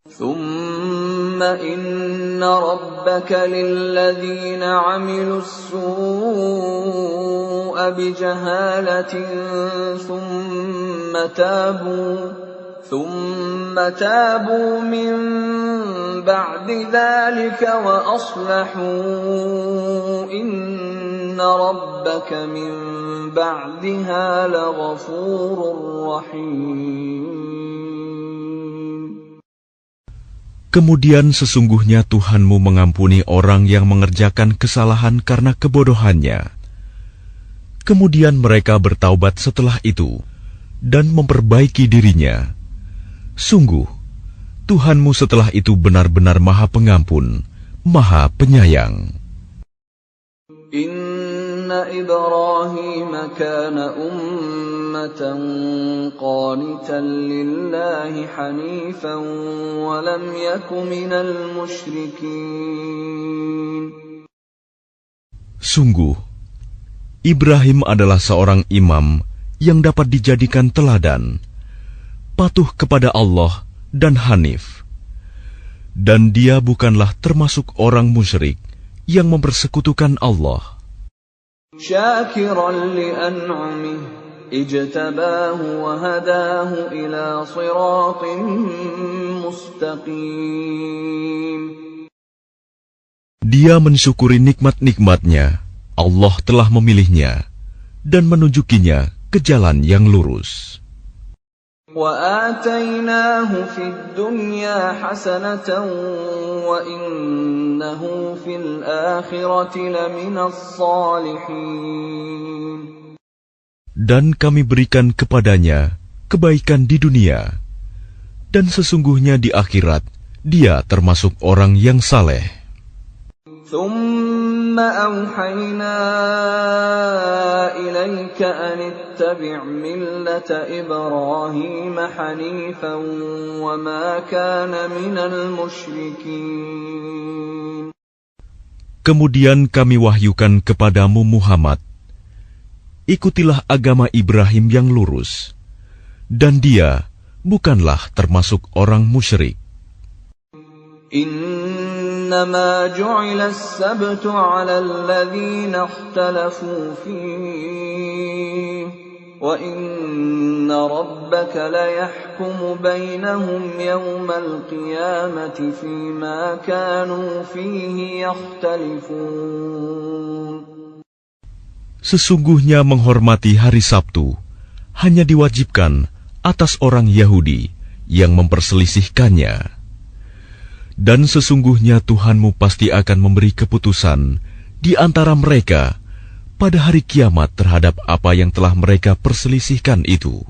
Speaker 1: ثُمَّ إِنَّ رَبَّكَ لِلَّذِينَ عَمِلُوا السُّوءَ بِجَهَالَةٍ ثُمَّ تابوا من بعد ذلك وأصلحوا إن ربك من بعدها لغفور رحيم.
Speaker 2: Kemudian sesungguhnya Tuhanmu mengampuni orang yang mengerjakan kesalahan karena kebodohannya. Kemudian mereka bertaubat setelah itu dan memperbaiki dirinya. Sungguh, Tuhanmu setelah itu benar-benar Maha Pengampun, Maha Penyayang.
Speaker 1: Inna Ibrahim kana ummatan qanitan lillahi hanifan wa lam yaku minal musyrikin.
Speaker 2: Sungguh, Ibrahim adalah seorang imam yang dapat dijadikan teladan, patuh kepada Allah dan hanif. Dan dia bukanlah termasuk orang musyrik yang mempersekutukan Allah.
Speaker 1: Syakiran li'an'amih ijtabahu wa hadahu ila siratin mustaqim.
Speaker 2: Dia mensyukuri nikmat-nikmatnya. Allah telah memilihnya dan menunjukinya ke jalan yang lurus.
Speaker 1: وَآتَيْنَاهُ فِي الدُّنْيَا حَسَنَةً وَإِنَّهُ فِي الْآخِرَةِ لَمِنَ الصَّالِحِينَ.
Speaker 2: Dan kami berikan kepadanya kebaikan di dunia, dan sesungguhnya di akhirat dia termasuk orang yang saleh.
Speaker 1: ثُمَّ أَوْحَيْنَا إِلَيْكَ أَنِ اتَّبِعْ مِلَّةَ إِبْرَاهِيمَ حَنِيفًا وَمَا كَانَ مِنَ الْمُشْرِكِينَ.
Speaker 2: Kemudian kami wahyukan kepadamu Muhammad, ikutilah agama Ibrahim yang lurus, dan dia bukanlah termasuk orang musyrik.
Speaker 1: إنما جعل السبت على الذين اختلفوا فيه وإن ربك ليحكم بينهم يوم القيامة فيما كانوا فيه يختلفون.
Speaker 2: Sesungguhnya menghormati hari Sabtu hanya diwajibkan atas orang Yahudi yang memperselisihkannya. Dan sesungguhnya Tuhanmu pasti akan memberi keputusan di antara mereka pada hari kiamat terhadap apa yang telah mereka perselisihkan itu.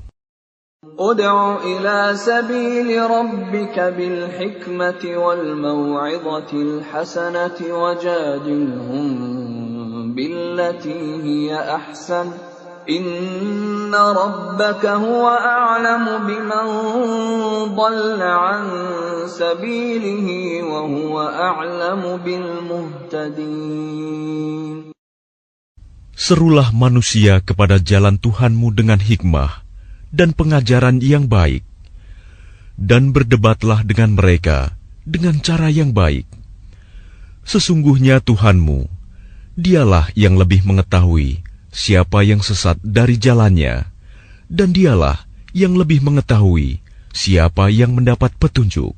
Speaker 1: Ud'u ila sabili rabbika bil hikmati wal maw'idhatil hasanati wajadilhum بالتي هي أحسن إن ربك هو أعلم بمن ضل عن سبيله وهو أعلم بالمهتدين.
Speaker 2: Serulah manusia kepada jalan Tuhanmu dengan hikmah dan pengajaran yang baik, dan berdebatlah dengan mereka dengan cara yang baik. Sesungguhnya Tuhanmu, Dialah yang lebih mengetahui siapa yang sesat dari jalannya, dan Dialah yang lebih mengetahui siapa yang mendapat petunjuk.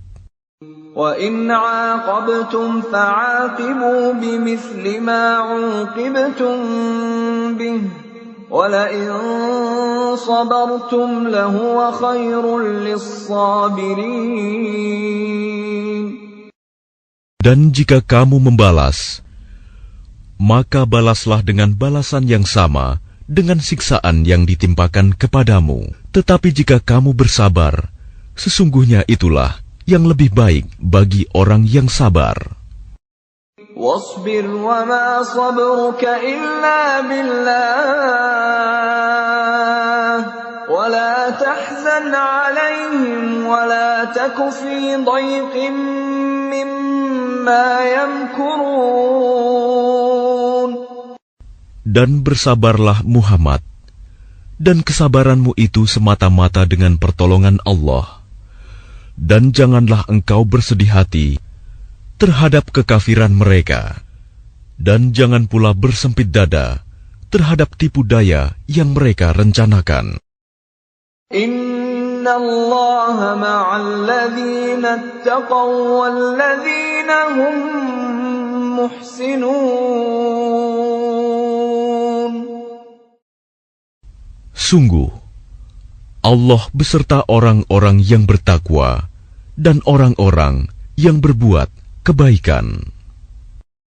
Speaker 1: وَإِنْ عَاقَبْتُمْ فَعَاقِبُوا بِمِثْلِ مَا عُوقِبْتُمْ بِهِ وَلَئِنْ صَبَرْتُمْ لَهُوَ خَيْرٌ لِلصَّابِرِينَ.
Speaker 2: Dan jika kamu membalas, maka balaslah dengan balasan yang sama dengan siksaan yang ditimpakan kepadamu. Tetapi jika kamu bersabar, sesungguhnya itulah yang lebih baik bagi orang yang sabar.
Speaker 1: وَاصْبِرْ وَمَا صَبْرُكَ إِلَّا بِاللَّهِ وَلَا تَحْزَنْ عَلَيْهِمْ وَلَا تَكُ فِي ضَيْقٍ مِّمَّا يَمْكُرُونَ.
Speaker 2: Dan bersabarlah Muhammad, dan kesabaranmu itu semata-mata dengan pertolongan Allah. Dan janganlah engkau bersedih hati terhadap kekafiran mereka, dan jangan pula bersempit dada terhadap tipu daya yang mereka rencanakan.
Speaker 1: Inna Allaha ma'al ladzina ittaqaw wal ladzina hum muhsinun.
Speaker 2: Sungguh, Allah beserta orang-orang yang bertakwa dan orang-orang yang berbuat kebaikan.